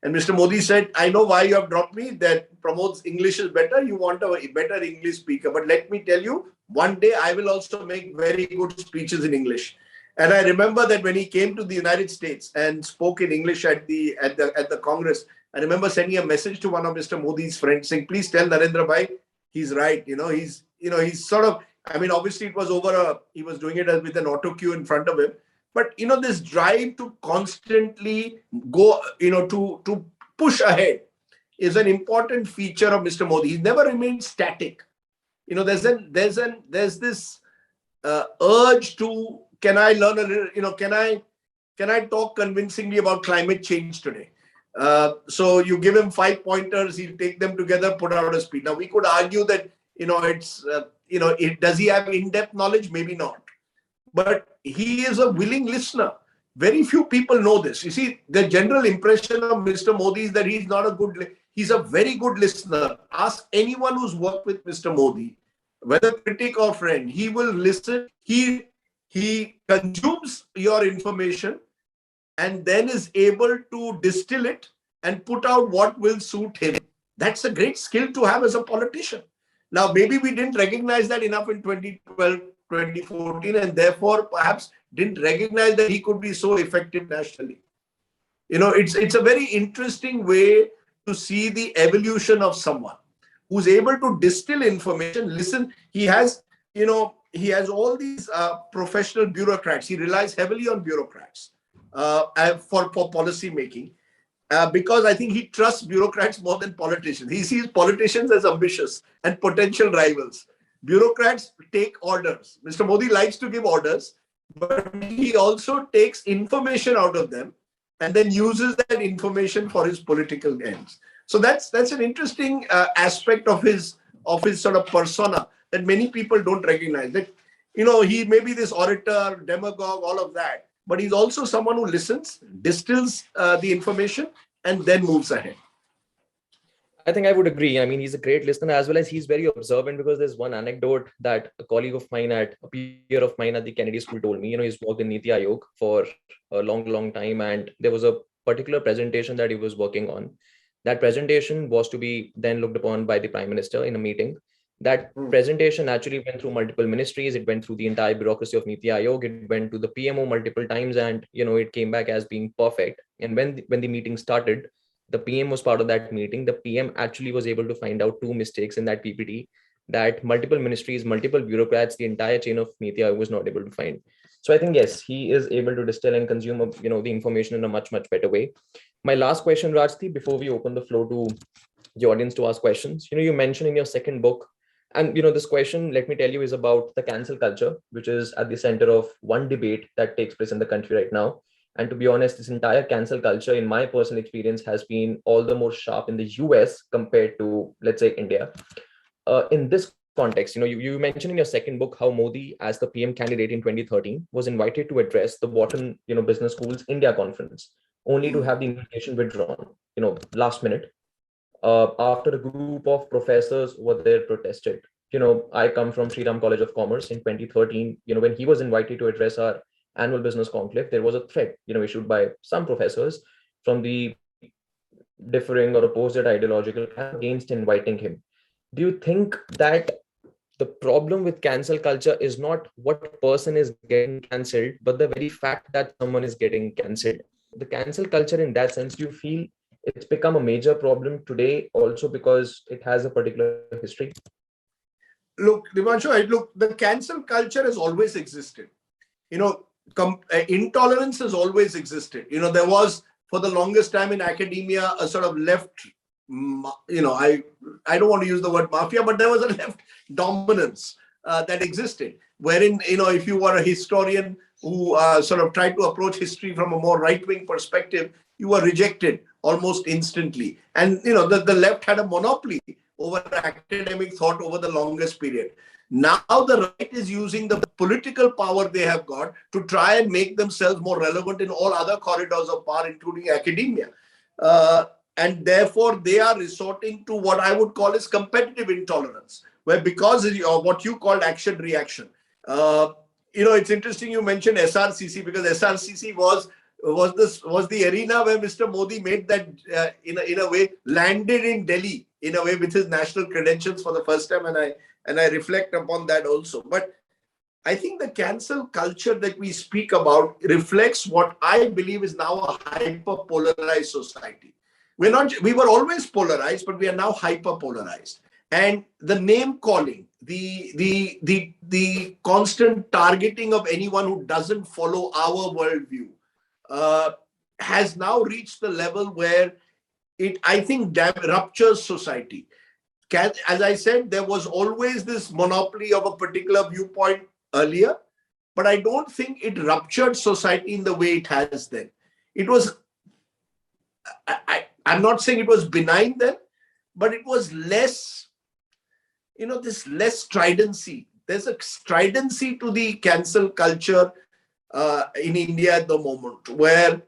S2: And Mr. Modi said, "I know why you have dropped me, that Pramod's English is better. You want a better English speaker. But let me tell you, one day I will also make very good speeches in English." And I remember that when he came to the United States and spoke in English at the Congress, I remember sending a message to one of Mr. Modi's friends saying, "Please tell Narendra Bhai, he's right. He's sort of, obviously it was he was doing it with an auto cue in front of him. But, this drive to constantly go, to push ahead is an important feature of Mr. Modi. He's never remained static. There's this urge to, can I learn a little, can I talk convincingly about climate change today? So you give him 5 pointers, he'll take them together, put out a speech. Now we could argue that, does he have in-depth knowledge? Maybe not. But he is a willing listener. Very few people know this. You see, the general impression of Mr. Modi is that he's a very good listener. Ask anyone who's worked with Mr. Modi, whether critic or friend, he will listen. He consumes your information and then is able to distill it and put out what will suit him. That's a great skill to have as a politician. Now, maybe we didn't recognize that enough in 2012, 2014, and therefore perhaps didn't recognize that he could be so effective nationally. It's a very interesting way to see the evolution of someone who's able to distill information, listen. He has all these professional bureaucrats. He relies heavily on bureaucrats for policy making, because I think he trusts bureaucrats more than politicians. He sees politicians as ambitious and potential rivals. Bureaucrats take orders. Mr. Modi likes to give orders, but he also takes information out of them and then uses that information for his political ends. So that's an interesting aspect of his sort of persona that many people don't recognize. That he may be this orator, demagogue, all of that, but he's also someone who listens, distills the information, and then moves ahead.
S1: I think I would agree. I mean, he's a great listener as well as he's very observant, because there's one anecdote that a peer of mine at the Kennedy School told me. He's worked in Niti Aayog for a long, long time, and there was a particular presentation that he was working on. That presentation was to be then looked upon by the Prime Minister in a meeting. That presentation actually went through multiple ministries. It went through the entire bureaucracy of Niti Aayog. It went to the PMO multiple times, and it came back as being perfect. And when the meeting started, the PM was part of that meeting. The PM actually was able to find out 2 mistakes in that PPT that multiple ministries, multiple bureaucrats, the entire chain of Niti Aayog was not able to find. So I think, yes, he is able to distill and consume, the information in a much, much better way. My last question, Rajdeep, before we open the floor to the audience to ask questions, you mentioned in your second book, and this question, let me tell you, is about the cancel culture, which is at the center of one debate that takes place in the country right now. And to be honest, this entire cancel culture, in my personal experience, has been all the more sharp in the US compared to, let's say, India. In this context, you mentioned in your second book how Modi, as the PM candidate in 2013, was invited to address the Wharton, Business School's India conference, only to have the invitation withdrawn, last minute, after a group of professors were there protested. I come from Sriram College of Commerce in 2013. When he was invited to address our annual business conclave, there was a threat, issued by some professors from the differing or opposite ideological camp against inviting him. Do you think that the problem with cancel culture is not what person is getting cancelled, but the very fact that someone is getting cancelled? The cancel culture, in that sense, do you feel it's become a major problem today also because it has a particular history?
S2: Look, Deepanshu, the cancel culture has always existed. You know, intolerance has always existed. There was, for the longest time in academia, a sort of left, I don't want to use the word mafia, but there was a left dominance that existed, wherein, if you were a historian who sort of tried to approach history from a more right-wing perspective, you were rejected almost instantly. And, the left had a monopoly over academic thought over the longest period. Now the right is using the political power they have got to try and make themselves more relevant in all other corridors of power, including academia. And therefore, they are resorting to what I would call as competitive intolerance, where because of what you called action reaction. It's interesting you mentioned SRCC, because SRCC was the arena where Mr. Modi made that, in a way, landed in Delhi in a way with his national credentials for the first time, and I reflect upon that also. But I think the cancel culture that we speak about reflects what I believe is now a hyper-polarized society. We were always polarized, but we are now hyper-polarized. And the name calling, the constant targeting of anyone who doesn't follow our worldview has now reached the level where it, I think, ruptures society. As I said, there was always this monopoly of a particular viewpoint earlier, but I don't think it ruptured society in the way it has then. It was, I'm not saying it was benign then, but it was less, this less stridency. There's a stridency to the cancel culture in India at the moment, where,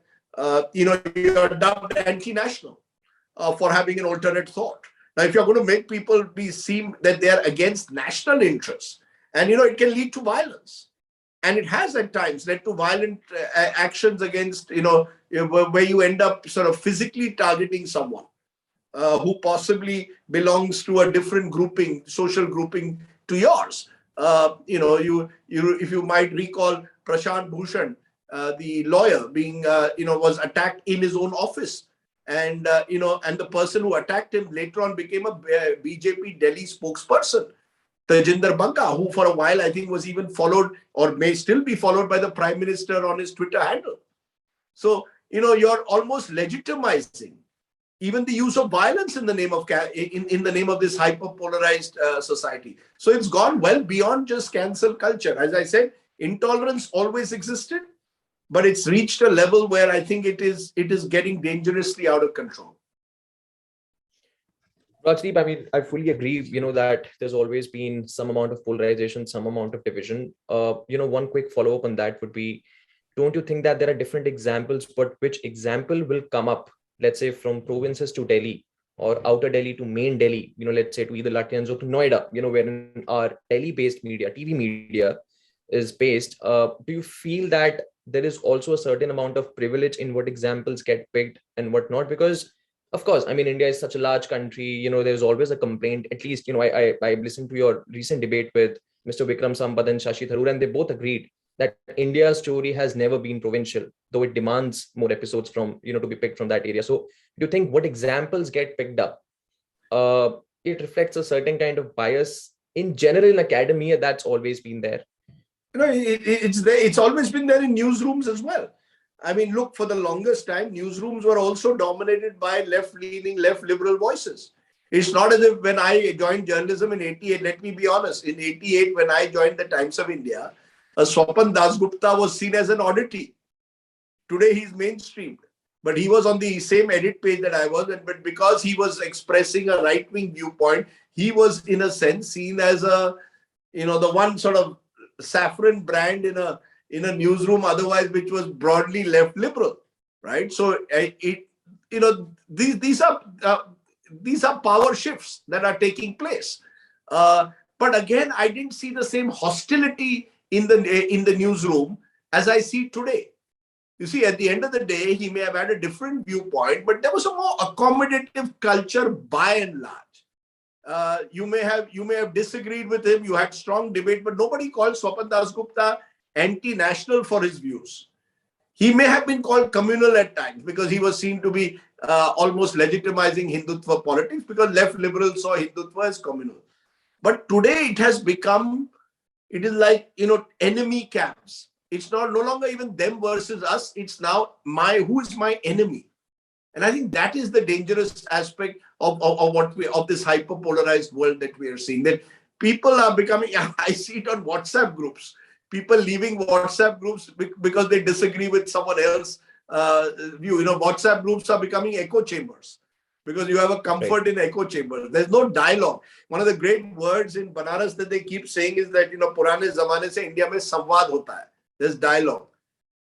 S2: you're dubbed anti-national for having an alternate thought. Now, if you're going to make people seem that they are against national interests, and, it can lead to violence. And it has at times led to violent actions against, where you end up sort of physically targeting someone who possibly belongs to a different grouping, social grouping to yours. If you might recall Prashant Bhushan, the lawyer, being, was attacked in his own office. And, and the person who attacked him later on became a BJP Delhi spokesperson, Tajinder Banka, who for a while I think was even followed, or may still be followed, by the Prime Minister on his Twitter handle. So, you're almost legitimizing even the use of violence in the name of in the name of this hyper-polarized society. So it's gone well beyond just cancel culture. As I said, intolerance always existed, but it's reached a level where I think it is getting dangerously out of control.
S1: Rajdeep, I mean, I fully agree, that there's always been some amount of polarization, some amount of division. One quick follow-up on that would be, don't you think that there are different examples, but which example will come up, let's say, from provinces to Delhi or outer Delhi to main Delhi, let's say to either Latvians or to Noida, wherein our Delhi-based media, TV media is based. Do you feel that there is also a certain amount of privilege in what examples get picked and what not? Because, of course, I mean, India is such a large country, there's always a complaint. At least, I listened to your recent debate with Mr. Vikram Sampath and Shashi Tharoor, and they both agreed that India's story has never been provincial, though it demands more episodes from, to be picked from that area. So do you think what examples get picked up, it reflects a certain kind of bias in general in academia that's always been there?
S2: It's there. It's always been there in newsrooms as well. I mean, look, for the longest time, newsrooms were also dominated by left-leaning, left liberal voices. It's not as if when I joined journalism in 88, let me be honest, in 88, when I joined the Times of India, Swapan Dasgupta was seen as an oddity. Today he's mainstreamed. But he was on the same edit page that I was, but because he was expressing a right-wing viewpoint, he was in a sense seen as a, the one sort of saffron brand in a newsroom, otherwise which was broadly left liberal, right? So these are power shifts that are taking place. But again, I didn't see the same hostility in the newsroom as I see today. You see, at the end of the day, he may have had a different viewpoint, but there was a more accommodative culture by and large. You may have disagreed with him. You had strong debate, but nobody called Swapan Dasgupta anti-national for his views. He may have been called communal at times because he was seen to be almost legitimizing Hindutva politics, because left liberals saw Hindutva as communal. But today it has become, it is like, enemy camps. It's no longer even them versus us. It's now who is my enemy? And I think that is the dangerous aspect of this hyper-polarized world that we are seeing. That people are becoming, I see it on WhatsApp groups, people leaving WhatsApp groups because they disagree with someone else's view. WhatsApp groups are becoming echo chambers because you have a comfort in echo chambers. There's no dialogue. One of the great words in Banaras that they keep saying is that, Purane zamane se India mein samvad hota hai. There's dialogue.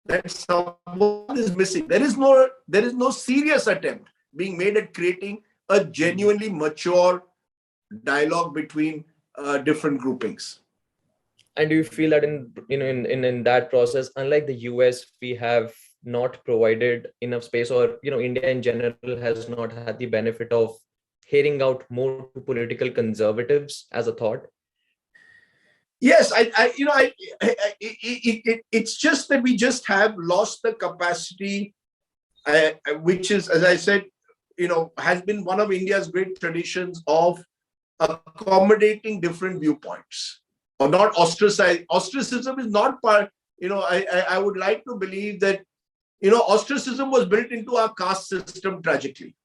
S2: That someone is missing. There is no serious attempt being made at creating a genuinely mature dialogue between different groupings.
S1: And do you feel that in that process, unlike the US, we have not provided enough space, or India in general has not had the benefit of hearing out more to political conservatives as a thought?
S2: Yes, it's just that we just have lost the capacity, which is, as I said, has been one of India's great traditions of accommodating different viewpoints, or not ostracize. Ostracism is not part. I would like to believe that ostracism was built into our caste system tragically.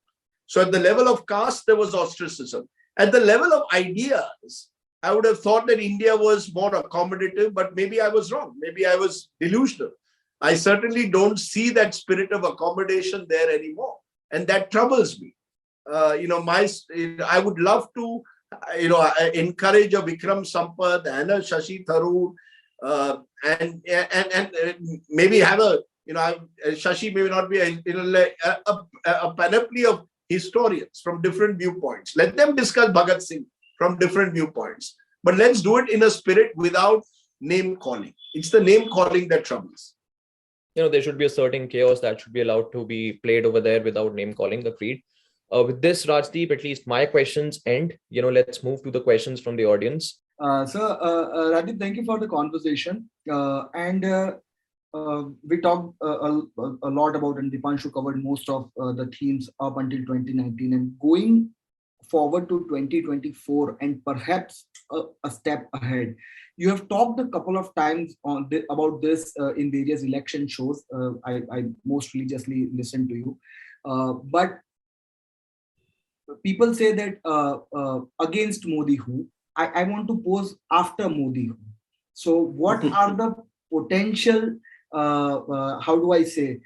S2: So at the level of caste, there was ostracism. At the level of ideas, I would have thought that India was more accommodative, but maybe I was wrong. Maybe I was delusional. I certainly don't see that spirit of accommodation there anymore. And that troubles me. I would love to, encourage a Vikram Sampath and a Shashi Tharoor, and maybe have Shashi may not be a panoply of historians from different viewpoints. Let them discuss Bhagat Singh from different viewpoints. But let's do it in a spirit without name calling. It's the name calling that troubles.
S1: There should be a certain chaos that should be allowed to be played over there without name calling. Agreed. With this, Rajdeep, at least my questions end. Let's move to the questions from the audience.
S3: Rajdeep, thank you for the conversation. We talked a lot about, and Deepanshu covered most of the themes up until 2019, and going forward to 2024 and perhaps a step ahead. You have talked a couple of times about this in various election shows. I most religiously listened to you. But people say that against Modi who? I want to pose after Modi who. So what are the potential, how do I say,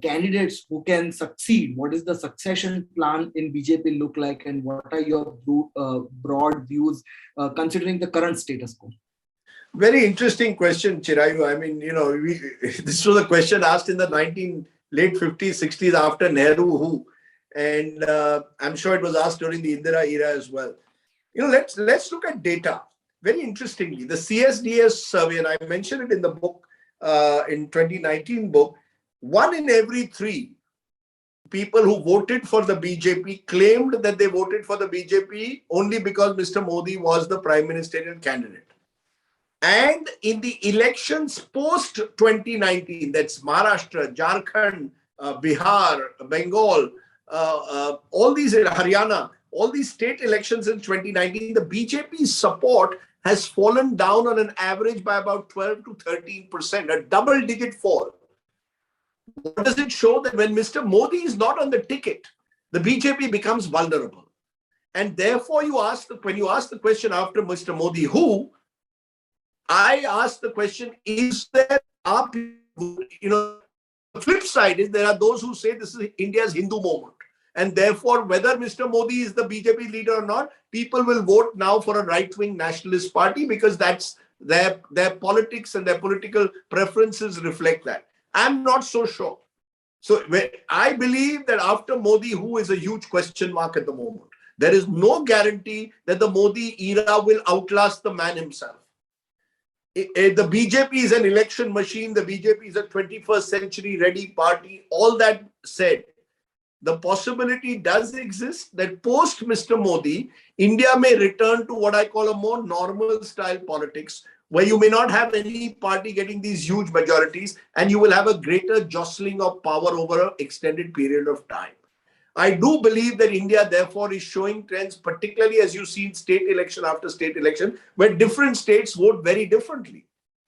S3: candidates who can succeed? What is the succession plan in BJP look like, and what are your broad views considering the current status quo?
S2: Very interesting question, Chirayu. I mean, this was a question asked in the late 50s, 60s after Nehru who, and I'm sure it was asked during the Indira era as well. Let's look at data. Very interestingly, the CSDS survey, and I mentioned it in the book, in 2019 book, 1 in every 3 people who voted for the BJP claimed that they voted for the BJP only because Mr. Modi was the prime ministerial candidate. And in the elections post 2019, that's Maharashtra, Jharkhand, Bihar, Bengal, all these in Haryana, all these state elections in 2019, the BJP's support has fallen down on an average by about 12 to 13%, a double-digit fall. What does it show? That when Mr. Modi is not on the ticket, the BJP becomes vulnerable. And therefore, when you ask the question after Mr. Modi who, I ask the question, is there, flip side is there are those who say this is India's Hindu moment. And therefore, whether Mr. Modi is the BJP leader or not, people will vote now for a right-wing nationalist party because that's their politics and their political preferences reflect that. I'm not so sure. So I believe that after Modi, who is a huge question mark at the moment, there is no guarantee that the Modi era will outlast the man himself. The BJP is an election machine. The BJP is a 21st century ready party. All that said, the possibility does exist that post Mr. Modi, India may return to what I call a more normal style politics, where you may not have any party getting these huge majorities and you will have a greater jostling of power over an extended period of time. I do believe that India, therefore, is showing trends, particularly as you see in state election after state election, where different states vote very differently.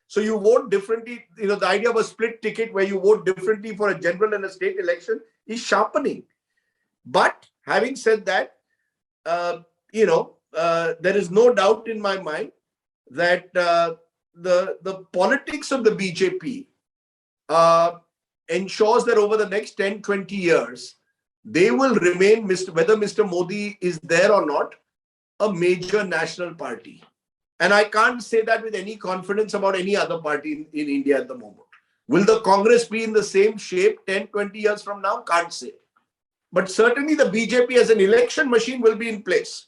S2: So you vote differently. The idea of a split ticket where you vote differently for a general and a state election is sharpening. But having said that, there is no doubt in my mind that the politics of the BJP ensures that over the next 10, 20 years, they will remain, whether Mr. Modi is there or not, a major national party. And I can't say that with any confidence about any other party in India at the moment. Will the Congress be in the same shape 10, 20 years from now? Can't say. But certainly the BJP as an election machine will be in place.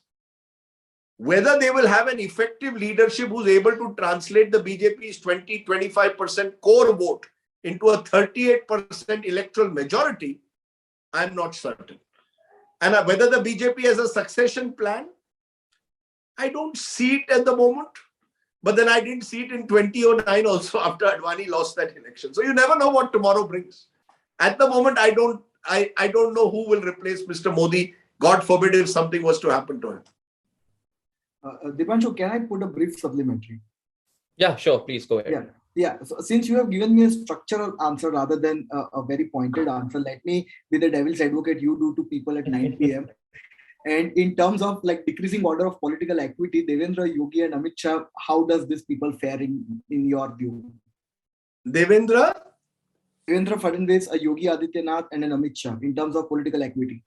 S2: Whether they will have an effective leadership who's able to translate the BJP's 20-25% core vote into a 38% electoral majority, I'm not certain. And whether the BJP has a succession plan, I don't see it at the moment. But then I didn't see it in 2009 also after Advani lost that election. So you never know what tomorrow brings. At the moment, I don't know who will replace Mr. Modi. God forbid if something was to happen to him.
S3: Deepanshu, can I put a brief supplementary?
S1: Yeah, sure. Please go ahead.
S3: Yeah. So since you have given me a structural answer rather than a very pointed answer, let me be the devil's advocate you do to people at 9 p.m. And in terms of like decreasing order of political equity, Devendra, Yogi and Amit Shah, how does this people fare in your view?
S2: Devendra
S3: Fadnavis, a Yogi Adityanath and an Amit Shah in terms of political equity.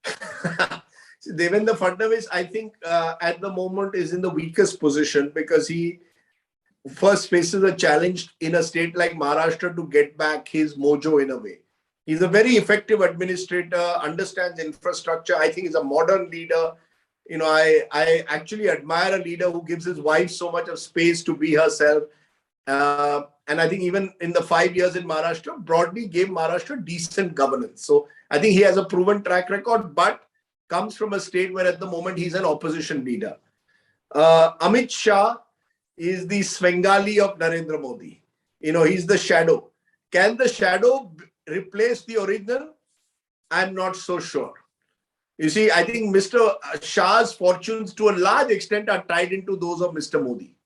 S2: Devendra Fadnavis, I think at the moment is in the weakest position because he first faces a challenge in a state like Maharashtra to get back his mojo in a way. He's a very effective administrator, understands infrastructure. I think he's a modern leader. I actually admire a leader who gives his wife so much of space to be herself. And I think even in the 5 years in Maharashtra, broadly gave Maharashtra decent governance. So I think he has a proven track record, but comes from a state where at the moment he's an opposition leader. Amit Shah is the Svengali of Narendra Modi. He's the shadow. Can the shadow replace the original? I'm not so sure. You see, I think Mr. Shah's fortunes to a large extent are tied into those of Mr. Modi.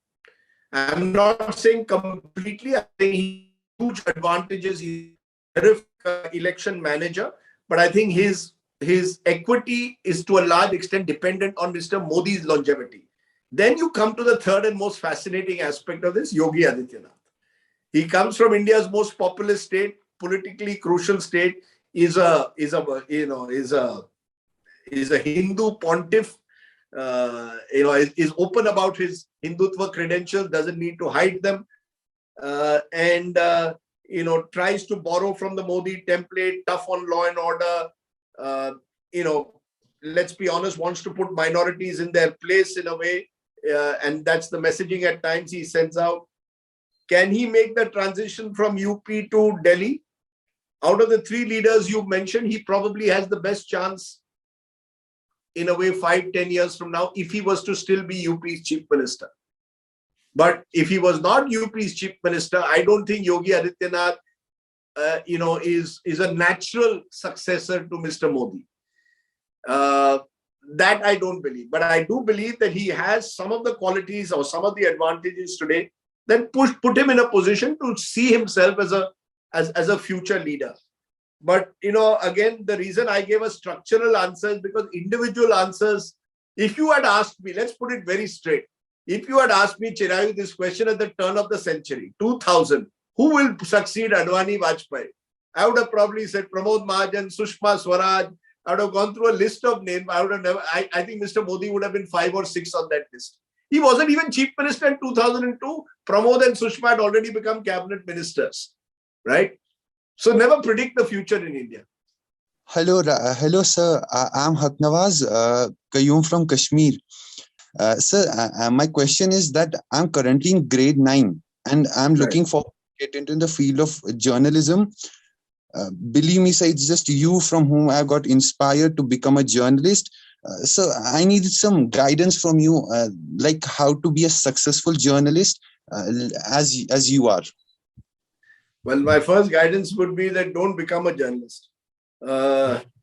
S2: I'm not saying completely. I think he has huge advantages. He's a terrific election manager, but I think his equity is to a large extent dependent on Mr. Modi's longevity. Then you come to the third and most fascinating aspect of this, Yogi Adityanath. He comes from India's most populous state, politically crucial state, is a Hindu pontiff, is open about his Hindutva credentials, doesn't need to hide them, and tries to borrow from the Modi template, tough on law and order, let's be honest, wants to put minorities in their place in a way, and that's the messaging at times he sends out. Can he make the transition from UP to Delhi? Out of the three leaders you mentioned, he probably has the best chance in a way 5-10 years from now if he was to still be UP's chief minister. But if he was not UP's chief minister, I don't think Yogi Adityanath is a natural successor to Mr. Modi. That I don't believe. But I do believe that he has some of the qualities or some of the advantages today that put him in a position to see himself as a future leader. But, again, the reason I gave a structural answer is because individual answers, if you had asked me, let's put it very straight. If you had asked me, Chirayu, this question at the turn of the century, 2000, who will succeed Advani Vajpayee? I would have probably said Pramod Mahajan, Sushma Swaraj. I would have gone through a list of names. I would have never. I think Mr. Modi would have been 5 or 6 on that list. He wasn't even chief minister in 2002. Pramod and Sushma had already become cabinet ministers, right? So never predict the future in India.
S4: Hello, sir. I'm Haknawaz Qayyum from Kashmir. Sir, my question is that I'm currently in grade 9 and I'm looking forward to get into the field of journalism. Believe me, sir, it's just you from whom I got inspired to become a journalist. So I needed some guidance from you, like how to be a successful journalist as you are.
S2: Well, my first guidance would be that don't become a journalist. But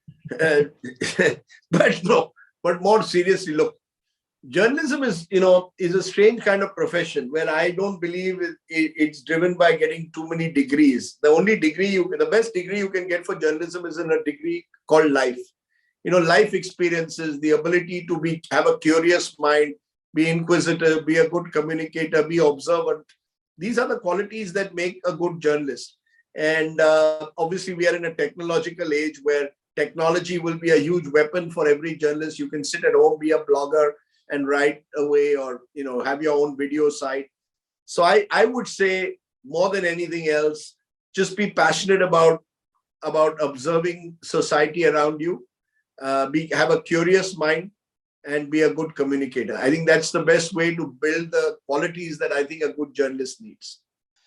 S2: more seriously, look, journalism is a strange kind of profession where I don't believe it's driven by getting too many degrees. The best degree you can get for journalism is in a degree called life. Life experiences, the ability to have a curious mind, be inquisitive, be a good communicator, be observant. These are the qualities that make a good journalist. And obviously, we are in a technological age where technology will be a huge weapon for every journalist. You can sit at home, be a blogger, and write away, or have your own video site. So I would say, more than anything else, just be passionate about observing society around you. Have a curious mind and be a good communicator. I think that's the best way to build the qualities that I think a good journalist needs.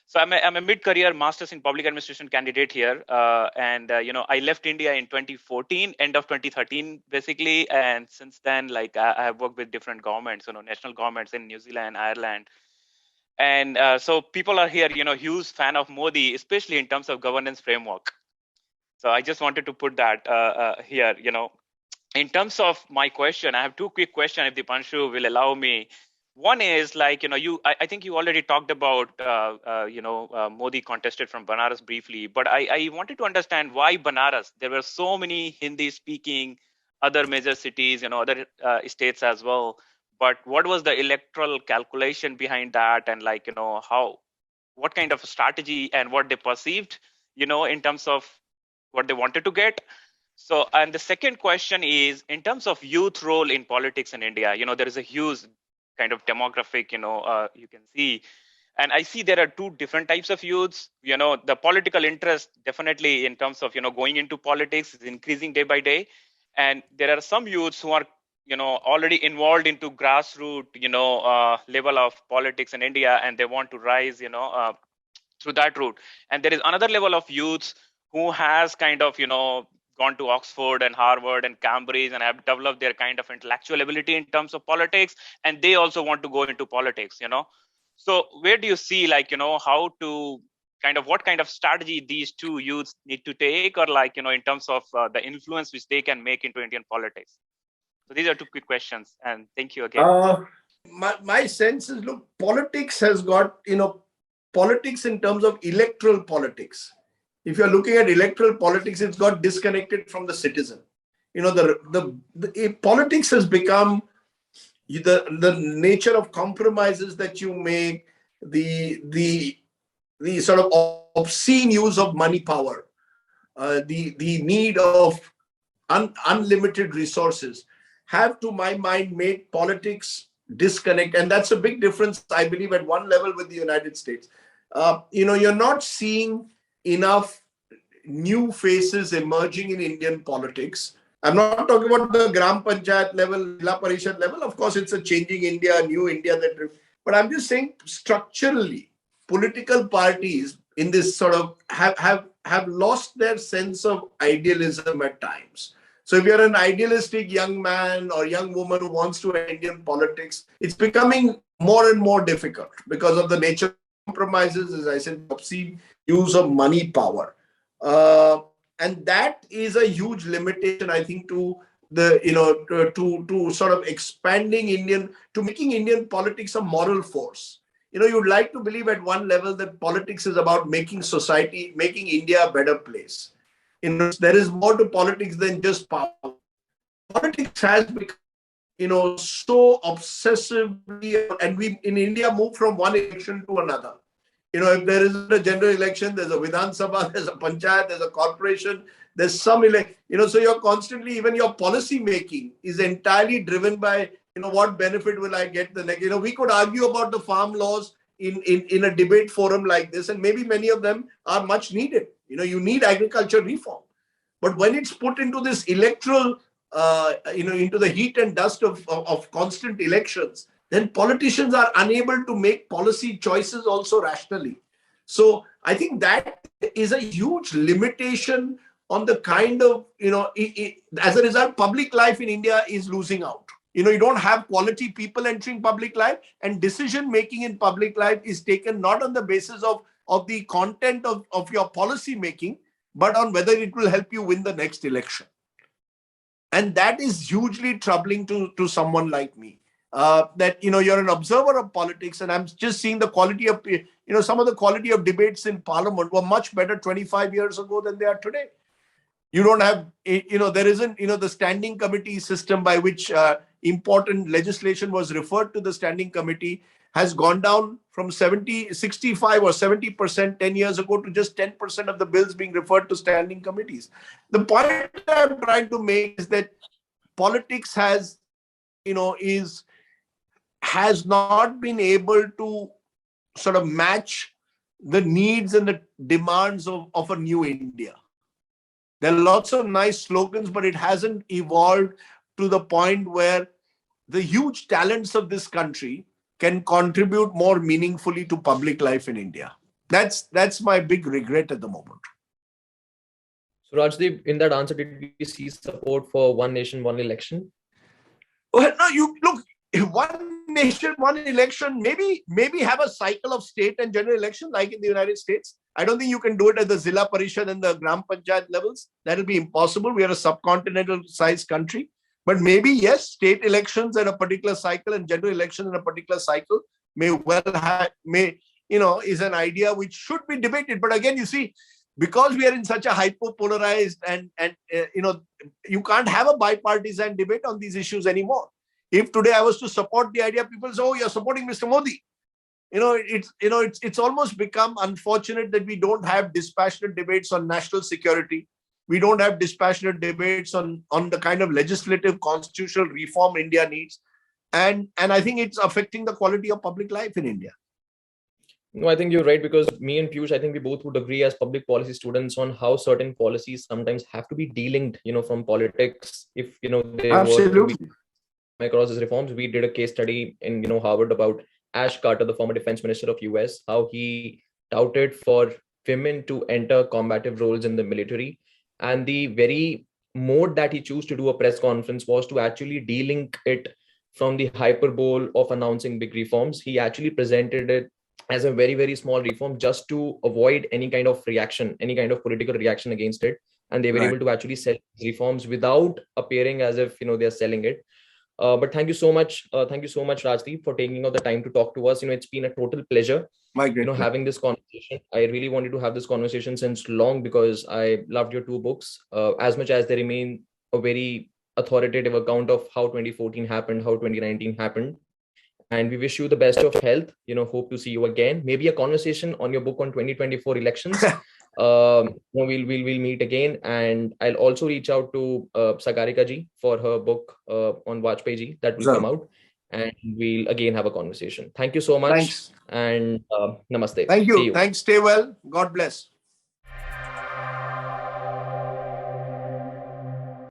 S5: So I'm a mid-career master's in public administration candidate here, and I left India in 2014, end of 2013, basically, and since then, like I have worked with different governments, national governments in New Zealand, Ireland, and so people are here, huge fan of Modi, especially in terms of governance framework. So I just wanted to put that here, In terms of my question, I have two quick questions, if Deepanshu will allow me. One is like, I think you already talked about, Modi contested from Banaras briefly, but I wanted to understand why Banaras. There were so many Hindi speaking other major cities, other states as well. But what was the electoral calculation behind that? And like, what kind of a strategy and what they perceived, in terms of what they wanted to get? So, and the second question is, in terms of youth role in politics in India, there is a huge kind of demographic, you can see. And I see there are two different types of youths. The political interest definitely in terms of, going into politics is increasing day by day. And there are some youths who are, already involved into grassroots, level of politics in India, and they want to rise, through that route. And there is another level of youths who has kind of, gone to Oxford and Harvard and Cambridge and have developed their kind of intellectual ability in terms of politics. And they also want to go into politics, So where do you see like, how to kind of what kind of strategy these two youths need to take, or like, in terms of the influence which they can make into Indian politics? So these are two quick questions. And thank you again.
S2: My sense is, look, politics has got, politics in terms of electoral politics. If you're looking at electoral politics, it's got disconnected from the citizen. The politics has become the nature of compromises that you make, the sort of obscene use of money power, the need of unlimited resources have, to my mind, made politics disconnect. And that's a big difference, I believe, at one level with the United States. You're not seeing enough new faces emerging in Indian politics. I'm not talking about the Gram Panchayat level, Jila Parishad level. Of course, it's a changing India, a new India. But I'm just saying, structurally, political parties in this sort of have lost their sense of idealism at times. So if you're an idealistic young man or young woman who wants to enter Indian politics, it's becoming more and more difficult because of the nature of compromises, as I said, obscene use of money power. And that is a huge limitation, I think, to the, to sort of expanding to making Indian politics a moral force. You'd like to believe at one level that politics is about making India a better place. There is more to politics than just power. Politics has become, so obsessively, and we in India move from one election to another. if there isn't a general election, there's a Vidhan Sabha, there's a Panchayat, there's a corporation, there's some so you're constantly, even your policy making is entirely driven by, what benefit will I get the next, we could argue about the farm laws in a debate forum like this, and maybe many of them are much needed. You need agriculture reform. But when it's put into this electoral, into the heat and dust of constant elections, then politicians are unable to make policy choices also rationally. So I think that is a huge limitation on the kind of, as a result, public life in India is losing out. You don't have quality people entering public life, and decision making in public life is taken not on the basis of the content of your policy making, but on whether it will help you win the next election. And that is hugely troubling to someone like me. That, you're an observer of politics, and I'm just seeing the quality of, some of the quality of debates in parliament were much better 25 years ago than they are today. You don't have, there isn't, the standing committee system by which important legislation was referred to the standing committee has gone down from 65 or 70% 10 years ago to just 10% of the bills being referred to standing committees. The point I'm trying to make is that politics has not been able to sort of match the needs and the demands of a new India. There are lots of nice slogans, but it hasn't evolved to the point where the huge talents of this country can contribute more meaningfully to public life in India. That's my big regret at the moment.
S1: So Rajdeep, in that answer, did we see support for one nation, one election?
S2: Well, no, you look, one nation, one election, maybe have a cycle of state and general election like in the United States. I don't think you can do it at the Zilla Parishad and the Gram Panchayat levels. That will be impossible. We are a subcontinental sized country. But maybe, yes, state elections at a particular cycle and general elections in a particular cycle is an idea which should be debated. But again, you see, because we are in such a hyper-polarized and you can't have a bipartisan debate on these issues anymore. If today I was to support the idea, people say, oh, you're supporting Mr. Modi. It's almost become unfortunate that we don't have dispassionate debates on national security. We don't have dispassionate debates on the kind of legislative constitutional reform India needs. And I think it's affecting the quality of public life in India.
S1: No, I think you're right, because me and Piyush, I think we both would agree as public policy students on how certain policies sometimes have to be delinked, from politics. If, they
S2: Absolutely.
S1: were to be across these reforms. We did a case study in, Harvard about Ash Carter, the former defense minister of US, how he touted for women to enter combative roles in the military. And the very mode that he chose to do a press conference was to actually de-link it from the hyperbole of announcing big reforms. He actually presented it as a very, very small reform just to avoid any kind of reaction, any kind of political reaction against it. And they were able to actually sell reforms without appearing as if, they're selling it. But thank you so much. Thank you so much, Rajdeep, for taking out the time to talk to us. It's been a total pleasure, having this conversation. I really wanted to have this conversation since long, because I loved your two books as much as they remain a very authoritative account of how 2014 happened, how 2019 happened. And we wish you the best of health. Hope to see you again. Maybe a conversation on your book on 2024 elections. We'll meet again, and I'll also reach out to Sagarika ji for her book on Vajpayee ji that will come out, and we'll again have a conversation. Thank you so much.
S2: Thanks.
S1: And namaste.
S2: Thank you. Thanks. Stay well. God bless.